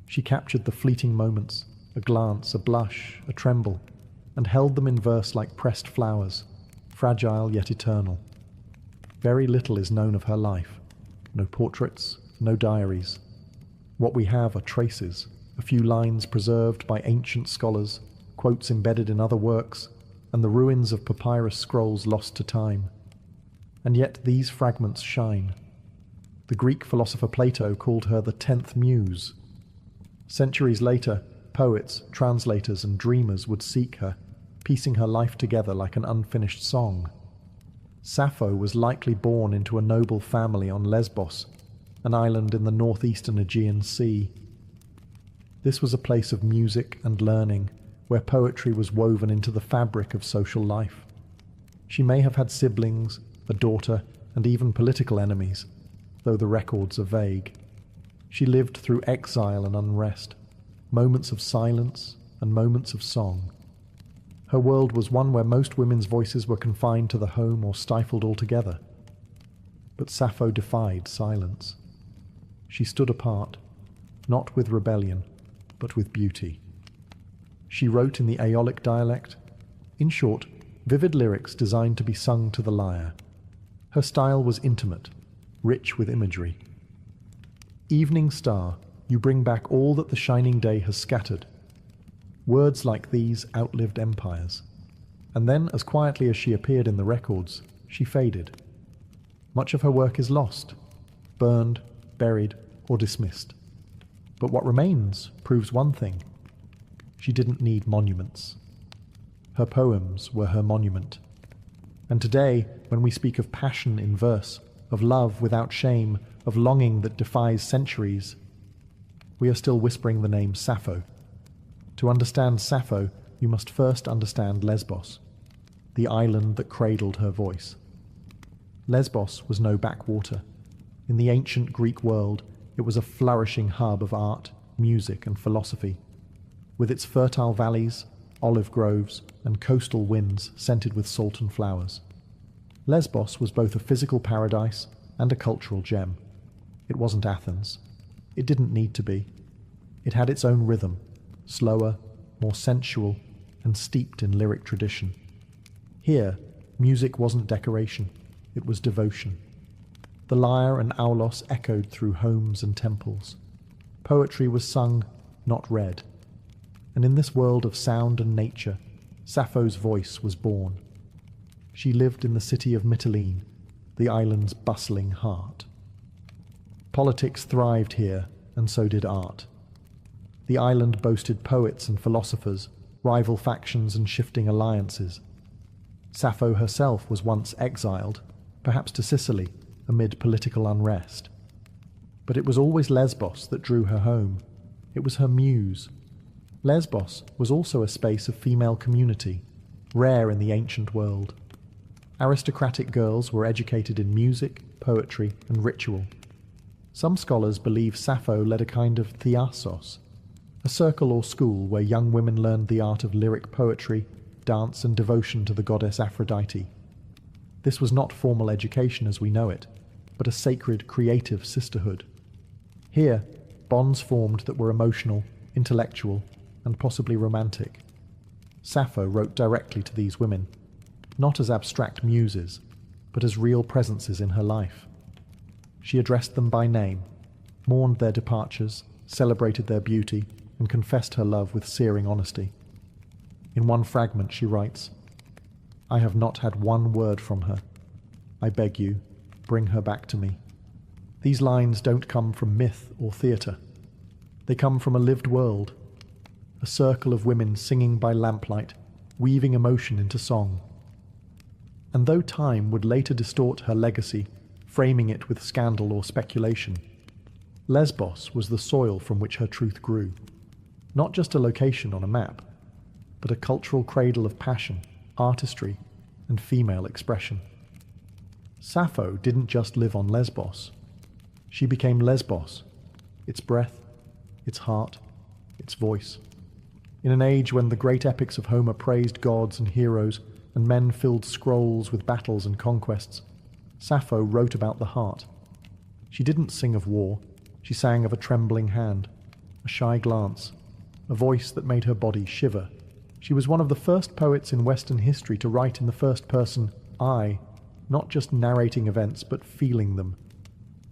She captured the fleeting moments, a glance, a blush, a tremble, and held them in verse like pressed flowers, fragile yet eternal. Very little is known of her life. No portraits, no diaries. What we have are traces, a few lines preserved by ancient scholars, quotes embedded in other works, and the ruins of papyrus scrolls lost to time. And yet these fragments shine. The Greek philosopher Plato called her the 10th muse. Centuries later, poets, translators, and dreamers would seek her, piecing her life together like an unfinished song. Sappho was likely born into a noble family on Lesbos, an island in the northeastern Aegean Sea. This was a place of music and learning, where poetry was woven into the fabric of social life. She may have had siblings, a daughter, and even political enemies, though the records are vague. She lived through exile and unrest, moments of silence and moments of song. Her world was one where most women's voices were confined to the home or stifled altogether. But Sappho defied silence. She stood apart, not with rebellion, but with beauty. She wrote in the Aeolic dialect, in short, vivid lyrics designed to be sung to the lyre. Her style was intimate, rich with imagery. Evening star, you bring back all that the shining day has scattered. Words like these outlived empires. And then, as quietly as she appeared in the records, she faded. Much of her work is lost, burned, buried, or dismissed. But what remains proves one thing. She didn't need monuments. Her poems were her monument. And today, when we speak of passion in verse, of love without shame, of longing that defies centuries, we are still whispering the name Sappho. To understand Sappho, you must first understand Lesbos, the island that cradled her voice. Lesbos was no backwater. In the ancient Greek world, it was a flourishing hub of art, music, and philosophy. With its fertile valleys, olive groves, and coastal winds scented with salt and flowers. Lesbos was both a physical paradise and a cultural gem. It wasn't Athens. It didn't need to be. It had its own rhythm, slower, more sensual, and steeped in lyric tradition. Here, music wasn't decoration, it was devotion. The lyre and aulos echoed through homes and temples. Poetry was sung, not read. And in this world of sound and nature, Sappho's voice was born. She lived in the city of Mytilene, the island's bustling heart. Politics thrived here, and so did art. The island boasted poets and philosophers, rival factions and shifting alliances. Sappho herself was once exiled, perhaps to Sicily, amid political unrest. But it was always Lesbos that drew her home. It was her muse. Lesbos was also a space of female community, rare in the ancient world. Aristocratic girls were educated in music, poetry, and ritual. Some scholars believe Sappho led a kind of theasos, a circle or school where young women learned the art of lyric poetry, dance, and devotion to the goddess Aphrodite. This was not formal education as we know it, but a sacred, creative sisterhood. Here, bonds formed that were emotional, intellectual, and possibly romantic. Sappho wrote directly to these women, not as abstract muses, but as real presences in her life. She addressed them by name, mourned their departures, celebrated their beauty, and confessed her love with searing honesty. In one fragment she writes, "I have not had one word from her. I beg you, bring her back to me." These lines don't come from myth or theatre. They come from a lived world, a circle of women singing by lamplight, weaving emotion into song. And though time would later distort her legacy, framing it with scandal or speculation, Lesbos was the soil from which her truth grew. Not just a location on a map, but a cultural cradle of passion, artistry, and female expression. Sappho didn't just live on Lesbos. She became Lesbos, its breath, its heart, its voice. In an age when the great epics of Homer praised gods and heroes, and men filled scrolls with battles and conquests, Sappho wrote about the heart. She didn't sing of war, she sang of a trembling hand, a shy glance, a voice that made her body shiver. She was one of the first poets in Western history to write in the first person, I, not just narrating events, but feeling them.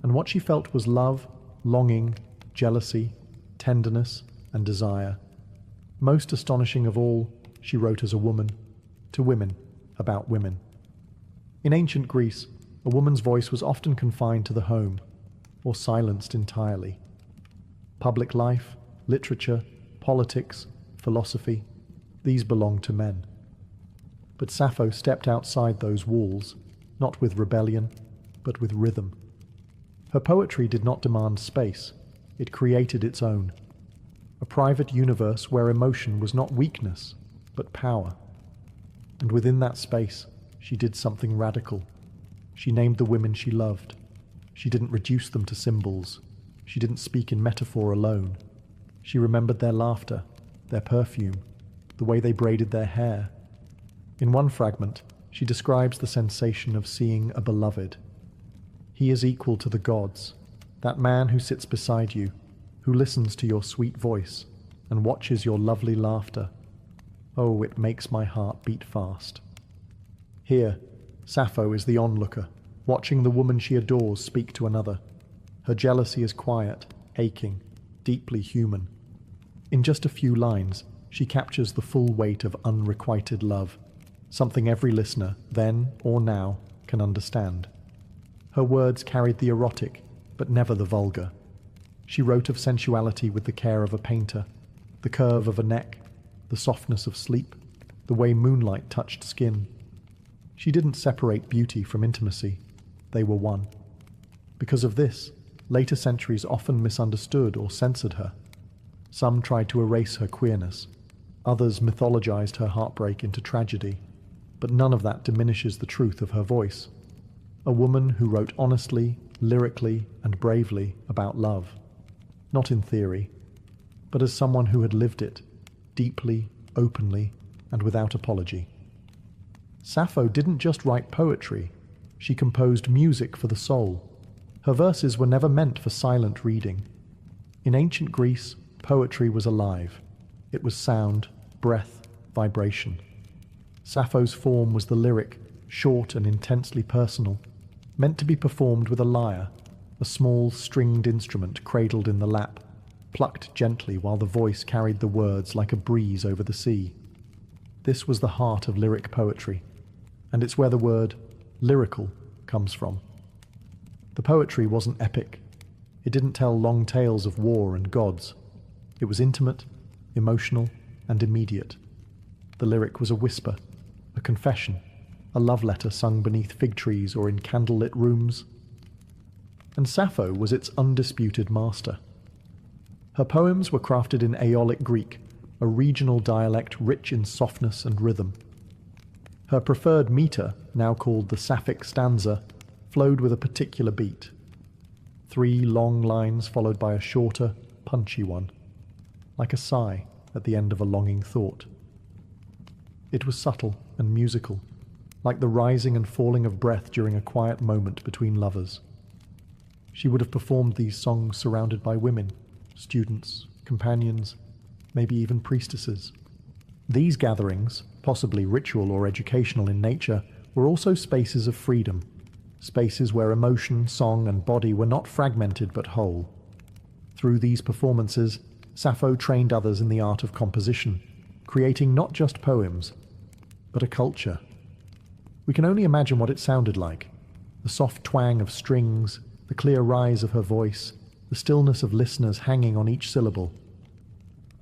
And what she felt was love, longing, jealousy, tenderness, and desire. Most astonishing of all, she wrote as a woman, to women, about women. In ancient Greece, a woman's voice was often confined to the home, or silenced entirely. Public life, literature, politics, philosophy, these belonged to men. But Sappho stepped outside those walls, not with rebellion, but with rhythm. Her poetry did not demand space, it created its own. A private universe where emotion was not weakness, but power. And within that space, she did something radical. She named the women she loved. She didn't reduce them to symbols. She didn't speak in metaphor alone. She remembered their laughter, their perfume, the way they braided their hair. In one fragment, she describes the sensation of seeing a beloved. He is equal to the gods, that man who sits beside you, who listens to your sweet voice and watches your lovely laughter. Oh, it makes my heart beat fast. Here, Sappho is the onlooker, watching the woman she adores speak to another. Her jealousy is quiet, aching, deeply human. In just a few lines, she captures the full weight of unrequited love, something every listener, then or now, can understand. Her words carried the erotic, but never the vulgar. She wrote of sensuality with the care of a painter, the curve of a neck, the softness of sleep, the way moonlight touched skin. She didn't separate beauty from intimacy. They were one. Because of this, later centuries often misunderstood or censored her. Some tried to erase her queerness. Others mythologized her heartbreak into tragedy. But none of that diminishes the truth of her voice. A woman who wrote honestly, lyrically, and bravely about love. Not in theory, but as someone who had lived it, deeply, openly, and without apology. Sappho didn't just write poetry, she composed music for the soul. Her verses were never meant for silent reading. In ancient Greece, poetry was alive. It was sound, breath, vibration. Sappho's form was the lyric, short and intensely personal, meant to be performed with a lyre, a small stringed instrument cradled in the lap, plucked gently while the voice carried the words like a breeze over the sea. This was the heart of lyric poetry, and it's where the word lyrical comes from. The poetry wasn't epic. It didn't tell long tales of war and gods. It was intimate, emotional, and immediate. The lyric was a whisper, a confession, a love letter sung beneath fig trees or in candlelit rooms. And Sappho was its undisputed master. Her poems were crafted in Aeolic Greek, a regional dialect rich in softness and rhythm. Her preferred meter, now called the Sapphic stanza, flowed with a particular beat. 3 long lines followed by a shorter, punchy one, like a sigh at the end of a longing thought. It was subtle and musical, like the rising and falling of breath during a quiet moment between lovers. She would have performed these songs surrounded by women, students, companions, maybe even priestesses. These gatherings, possibly ritual or educational in nature, were also spaces of freedom, spaces where emotion, song, and body were not fragmented but whole. Through these performances, Sappho trained others in the art of composition, creating not just poems, but a culture. We can only imagine what it sounded like: the soft twang of strings, the clear rise of her voice, the stillness of listeners hanging on each syllable.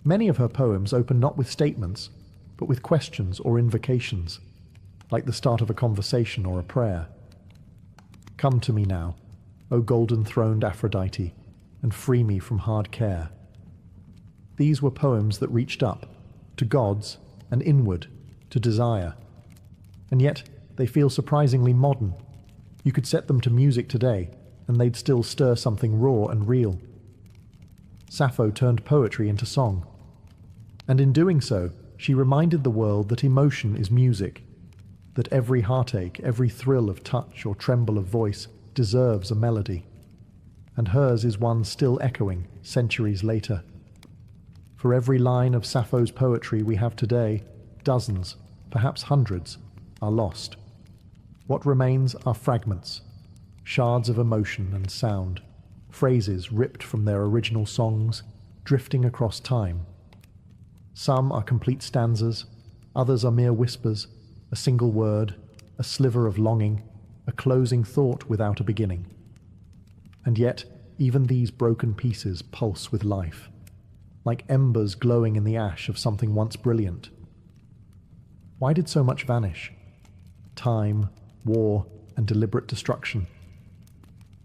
Many of her poems open not with statements, but with questions or invocations, like the start of a conversation or a prayer. Come to me now, O golden-throned Aphrodite, and free me from hard care. These were poems that reached up, to gods, and inward, to desire. And yet, they feel surprisingly modern. You could set them to music today, and they'd still stir something raw and real. Sappho turned poetry into song. And in doing so, she reminded the world that emotion is music, that every heartache, every thrill of touch or tremble of voice deserves a melody. And hers is one still echoing centuries later. For every line of Sappho's poetry we have today, dozens, perhaps hundreds, are lost. What remains are fragments, shards of emotion and sound, phrases ripped from their original songs, drifting across time. Some are complete stanzas, others are mere whispers, a single word, a sliver of longing, a closing thought without a beginning. And yet, even these broken pieces pulse with life, like embers glowing in the ash of something once brilliant. Why did so much vanish? Time, war, and deliberate destruction.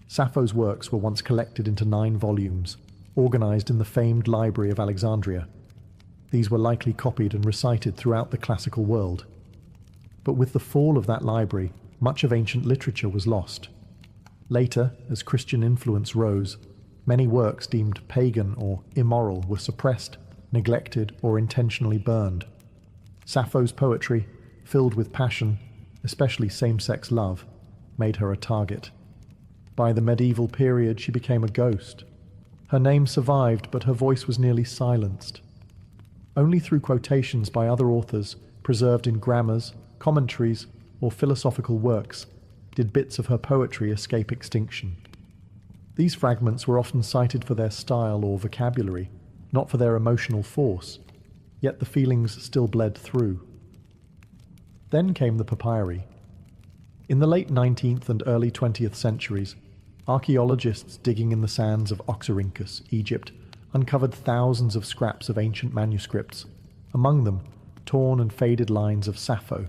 Sappho's works were once collected into 9 volumes, organized in the famed Library of Alexandria. These were likely copied and recited throughout the classical world. But with the fall of that library, much of ancient literature was lost. Later, as Christian influence rose, many works deemed pagan or immoral were suppressed, neglected, or intentionally burned. Sappho's poetry, filled with passion, especially same-sex love, made her a target. By the medieval period, she became a ghost. Her name survived, but her voice was nearly silenced. Only through quotations by other authors, preserved in grammars, commentaries, or philosophical works, did bits of her poetry escape extinction. These fragments were often cited for their style or vocabulary, not for their emotional force, yet the feelings still bled through. Then came the papyri. In the late 19th and early 20th centuries, Archaeologists digging in the sands of Oxyrhynchus, Egypt, uncovered thousands of scraps of ancient manuscripts, among them torn and faded lines of Sappho,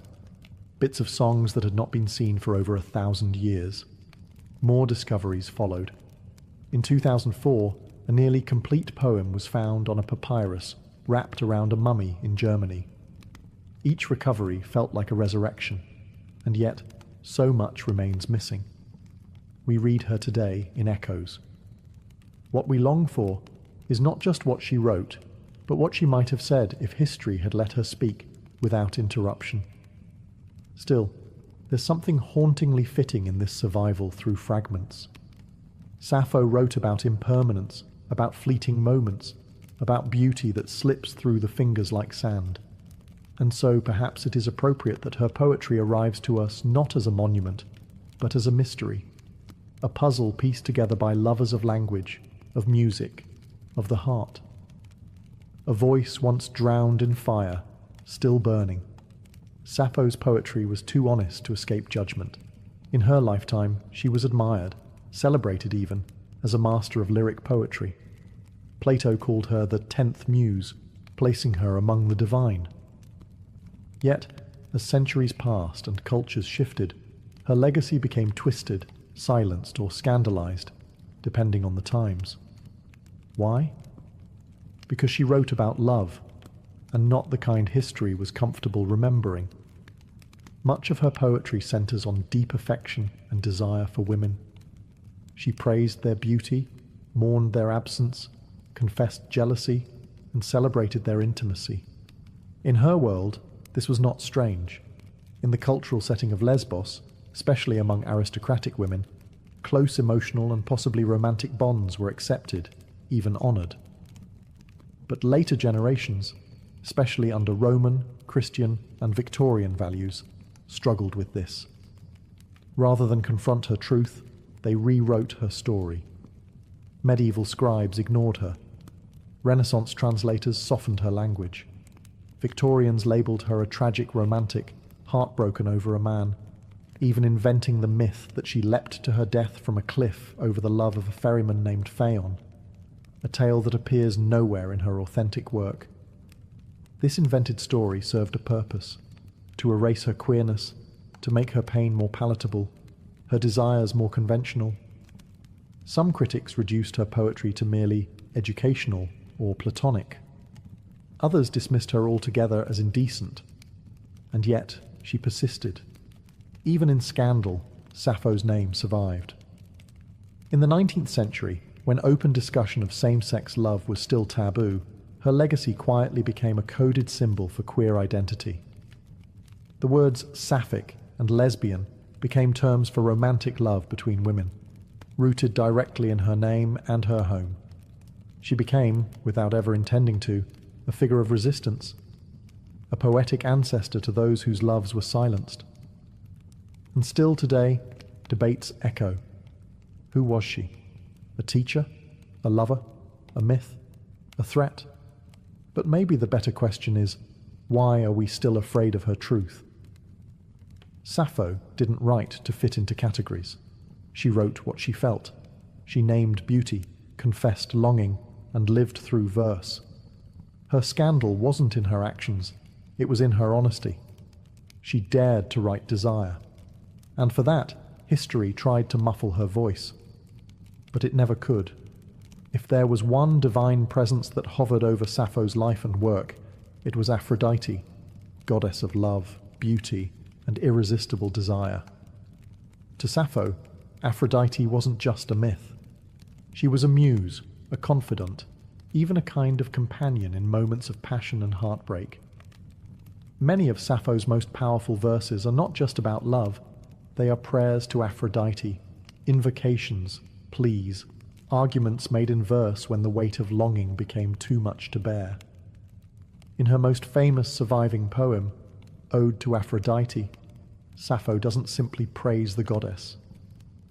bits of songs that had not been seen for over 1,000 years. More discoveries followed. In 2004, a nearly complete poem was found on a papyrus wrapped around a mummy in Germany. Each recovery felt like a resurrection, and yet so much remains missing. We read her today in echoes. What we long for is not just what she wrote, but what she might have said if history had let her speak without interruption. Still, there's something hauntingly fitting in this survival through fragments. Sappho wrote about impermanence, about fleeting moments, about beauty that slips through the fingers like sand. And so perhaps it is appropriate that her poetry arrives to us not as a monument, but as a mystery, a puzzle pieced together by lovers of language, of music, of the heart. A voice once drowned in fire, still burning. Sappho's poetry was too honest to escape judgment. In her lifetime, she was admired, celebrated even, as a master of lyric poetry. Plato called her the 10th muse, placing her among the divine. Yet, as centuries passed and cultures shifted, her legacy became twisted, silenced, or scandalized, depending on the times. Why? Because she wrote about love, and not the kind history was comfortable remembering. Much of her poetry centers on deep affection and desire for women. She praised their beauty, mourned their absence, confessed jealousy, and celebrated their intimacy. In her world, this was not strange. In the cultural setting of Lesbos, especially among aristocratic women, close emotional and possibly romantic bonds were accepted, even honored. But later generations, especially under Roman, Christian, and Victorian values, struggled with this. Rather than confront her truth, they rewrote her story. Medieval scribes ignored her. Renaissance translators softened her language. Victorians labelled her a tragic romantic, heartbroken over a man, even inventing the myth that she leapt to her death from a cliff over the love of a ferryman named Phaon, a tale that appears nowhere in her authentic work. This invented story served a purpose: to erase her queerness, to make her pain more palatable, her desires more conventional. Some critics reduced her poetry to merely educational or platonic. Others dismissed her altogether as indecent. And yet, she persisted. Even in scandal, Sappho's name survived. In the 19th century, when open discussion of same-sex love was still taboo, her legacy quietly became a coded symbol for queer identity. The words sapphic and lesbian became terms for romantic love between women, rooted directly in her name and her home. She became, without ever intending to, a figure of resistance, a poetic ancestor to those whose loves were silenced. And still today, debates echo. Who was she? A teacher? A lover? A myth? A threat? But maybe the better question is, why are we still afraid of her truth? Sappho didn't write to fit into categories. She wrote what she felt. She named beauty, confessed longing, and lived through verse. Her scandal wasn't in her actions, it was in her honesty. She dared to write desire. And for that, history tried to muffle her voice. But it never could. If there was one divine presence that hovered over Sappho's life and work, it was Aphrodite, goddess of love, beauty, and irresistible desire. To Sappho, Aphrodite wasn't just a myth. She was a muse, a confidant, even a kind of companion in moments of passion and heartbreak. Many of Sappho's most powerful verses are not just about love, they are prayers to Aphrodite, invocations, pleas, arguments made in verse when the weight of longing became too much to bear. In her most famous surviving poem, Ode to Aphrodite, Sappho doesn't simply praise the goddess.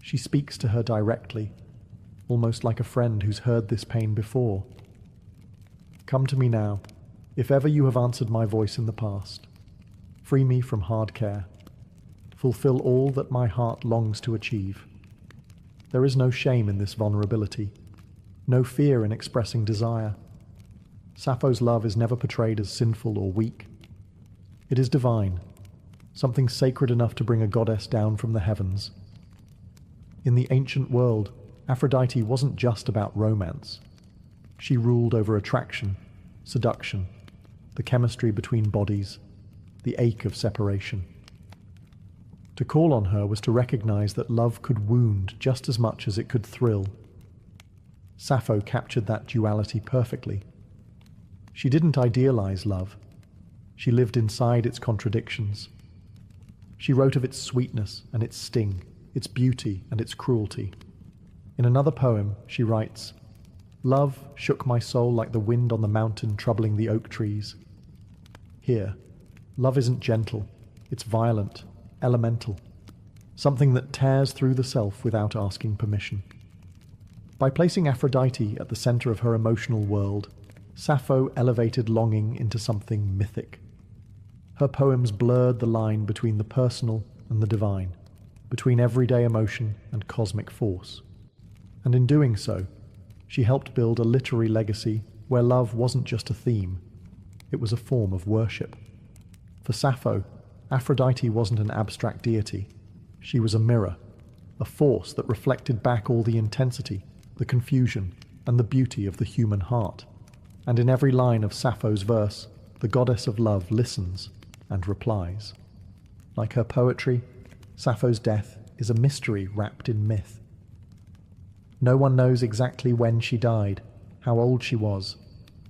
She speaks to her directly, almost like a friend who's heard this pain before. Come to me now, if ever you have answered my voice in the past. Free me from hard care. Fulfill all that my heart longs to achieve. There is no shame in this vulnerability, no fear in expressing desire. Sappho's love is never portrayed as sinful or weak. It is divine, something sacred enough to bring a goddess down from the heavens. In the ancient world, Aphrodite wasn't just about romance. She ruled over attraction, seduction, the chemistry between bodies, the ache of separation. To call on her was to recognize that love could wound just as much as it could thrill. Sappho captured that duality perfectly. She didn't idealize love. She lived inside its contradictions. She wrote of its sweetness and its sting, its beauty and its cruelty. In another poem, she writes, "Love shook my soul like the wind on the mountain troubling the oak trees." Here, love isn't gentle, it's violent, elemental, something that tears through the self without asking permission. By placing Aphrodite at the center of her emotional world, Sappho elevated longing into something mythic. Her poems blurred the line between the personal and the divine, between everyday emotion and cosmic force. And in doing so, she helped build a literary legacy where love wasn't just a theme, it was a form of worship. For Sappho, Aphrodite wasn't an abstract deity. She was a mirror, a force that reflected back all the intensity, the confusion, and the beauty of the human heart. And in every line of Sappho's verse, the goddess of love listens and replies. Like her poetry, Sappho's death is a mystery wrapped in myth. No one knows exactly when she died, how old she was,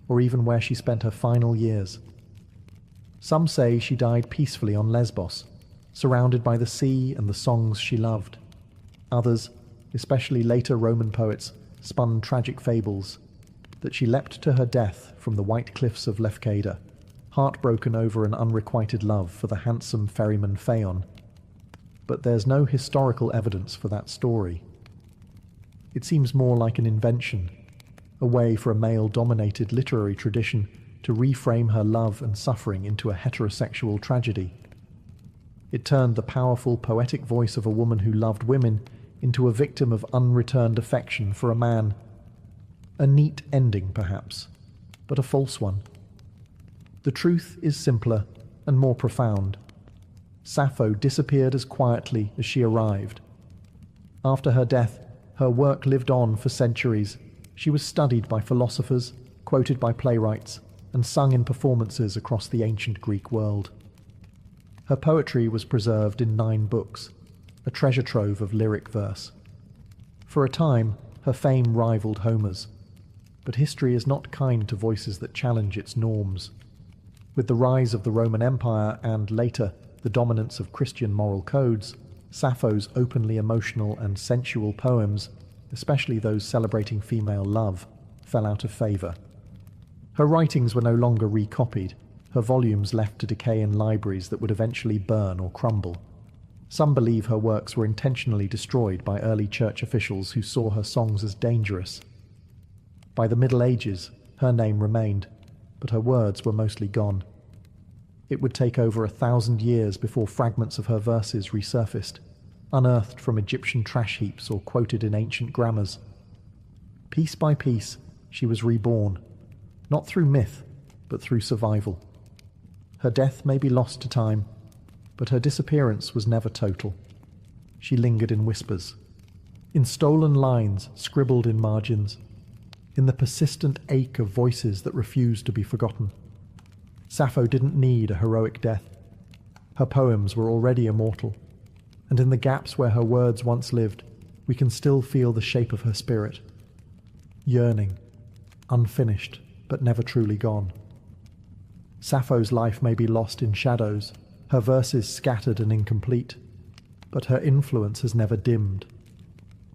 or even where she spent her final years. Some say she died peacefully on Lesbos, surrounded by the sea and the songs she loved. Others, especially later Roman poets, spun tragic fables, that she leapt to her death from the white cliffs of Lefkada, heartbroken over an unrequited love for the handsome ferryman Phaon. But there's no historical evidence for that story. It seems more like an invention, a way for a male-dominated literary tradition to reframe her love and suffering into a heterosexual tragedy. It turned the powerful, poetic voice of a woman who loved women into a victim of unreturned affection for a man. A neat ending, perhaps, but a false one. The truth is simpler and more profound. Sappho disappeared as quietly as she arrived. After her death, her work lived on for centuries. She was studied by philosophers, quoted by playwrights, and sung in performances across the ancient Greek world. Her poetry was preserved in 9 books, a treasure trove of lyric verse. For a time, her fame rivaled Homer's, but history is not kind to voices that challenge its norms. With the rise of the Roman Empire and, later, the dominance of Christian moral codes, Sappho's openly emotional and sensual poems, especially those celebrating female love, fell out of favour. Her writings were no longer recopied, her volumes left to decay in libraries that would eventually burn or crumble. Some believe her works were intentionally destroyed by early church officials who saw her songs as dangerous. By the Middle Ages, her name remained, but her words were mostly gone. It would take over 1,000 years before fragments of her verses resurfaced, unearthed from Egyptian trash heaps or quoted in ancient grammars. Piece by piece, she was reborn, not through myth, but through survival. Her death may be lost to time, but her disappearance was never total. She lingered in whispers, in stolen lines scribbled in margins, in the persistent ache of voices that refused to be forgotten. Sappho didn't need a heroic death. Her poems were already immortal, and in the gaps where her words once lived, we can still feel the shape of her spirit. Yearning, unfinished, but never truly gone. Sappho's life may be lost in shadows, her verses scattered and incomplete, but her influence has never dimmed.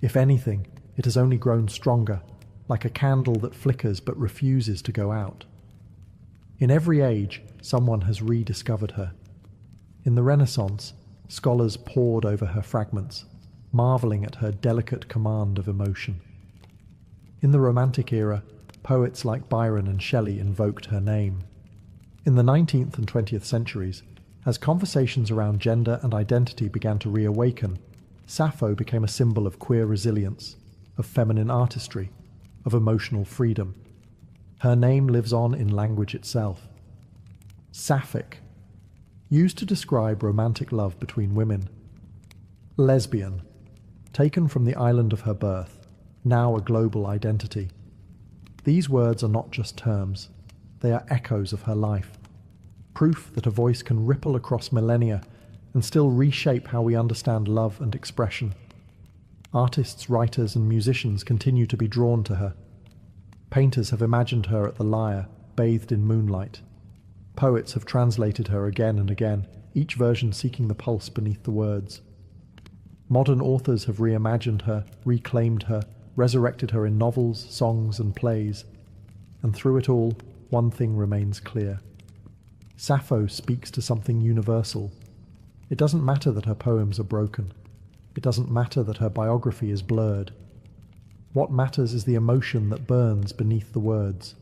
If anything, it has only grown stronger, like a candle that flickers but refuses to go out. In every age, someone has rediscovered her. In the Renaissance, scholars pored over her fragments, marveling at her delicate command of emotion. In the Romantic era, poets like Byron and Shelley invoked her name. In the 19th and 20th centuries, as conversations around gender and identity began to reawaken, Sappho became a symbol of queer resilience, of feminine artistry, of emotional freedom. Her name lives on in language itself. Sapphic, used to describe romantic love between women. Lesbian, taken from the island of her birth, now a global identity. These words are not just terms, they are echoes of her life, proof that a voice can ripple across millennia and still reshape how we understand love and expression. Artists, writers, and musicians continue to be drawn to her. Painters have imagined her at the lyre, bathed in moonlight. Poets have translated her again and again, each version seeking the pulse beneath the words. Modern authors have reimagined her, reclaimed her, resurrected her in novels, songs, and plays. And through it all, one thing remains clear. Sappho speaks to something universal. It doesn't matter that her poems are broken. It doesn't matter that her biography is blurred. What matters is the emotion that burns beneath the words,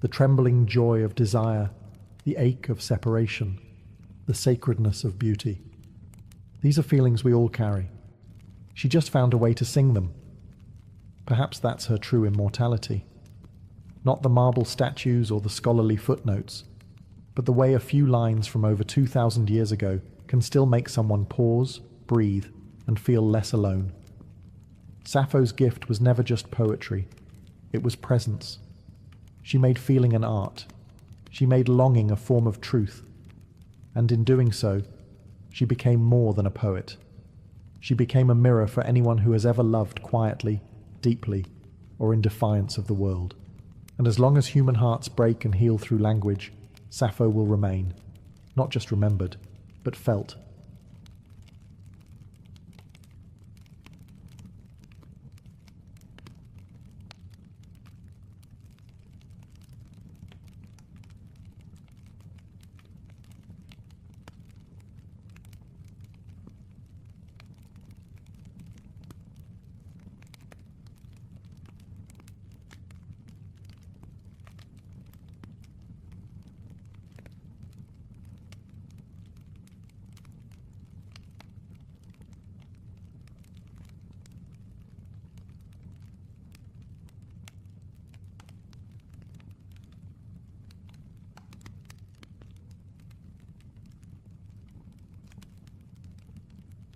the trembling joy of desire, the ache of separation, the sacredness of beauty. These are feelings we all carry. She just found a way to sing them. Perhaps that's her true immortality. Not the marble statues or the scholarly footnotes, but the way a few lines from over 2,000 years ago can still make someone pause, breathe, and feel less alone. Sappho's gift was never just poetry, it was presence. She made feeling an art. She made longing a form of truth. And in doing so, she became more than a poet. She became a mirror for anyone who has ever loved quietly, deeply, or in defiance of the world. And as long as human hearts break and heal through language, Sappho will remain, not just remembered, but felt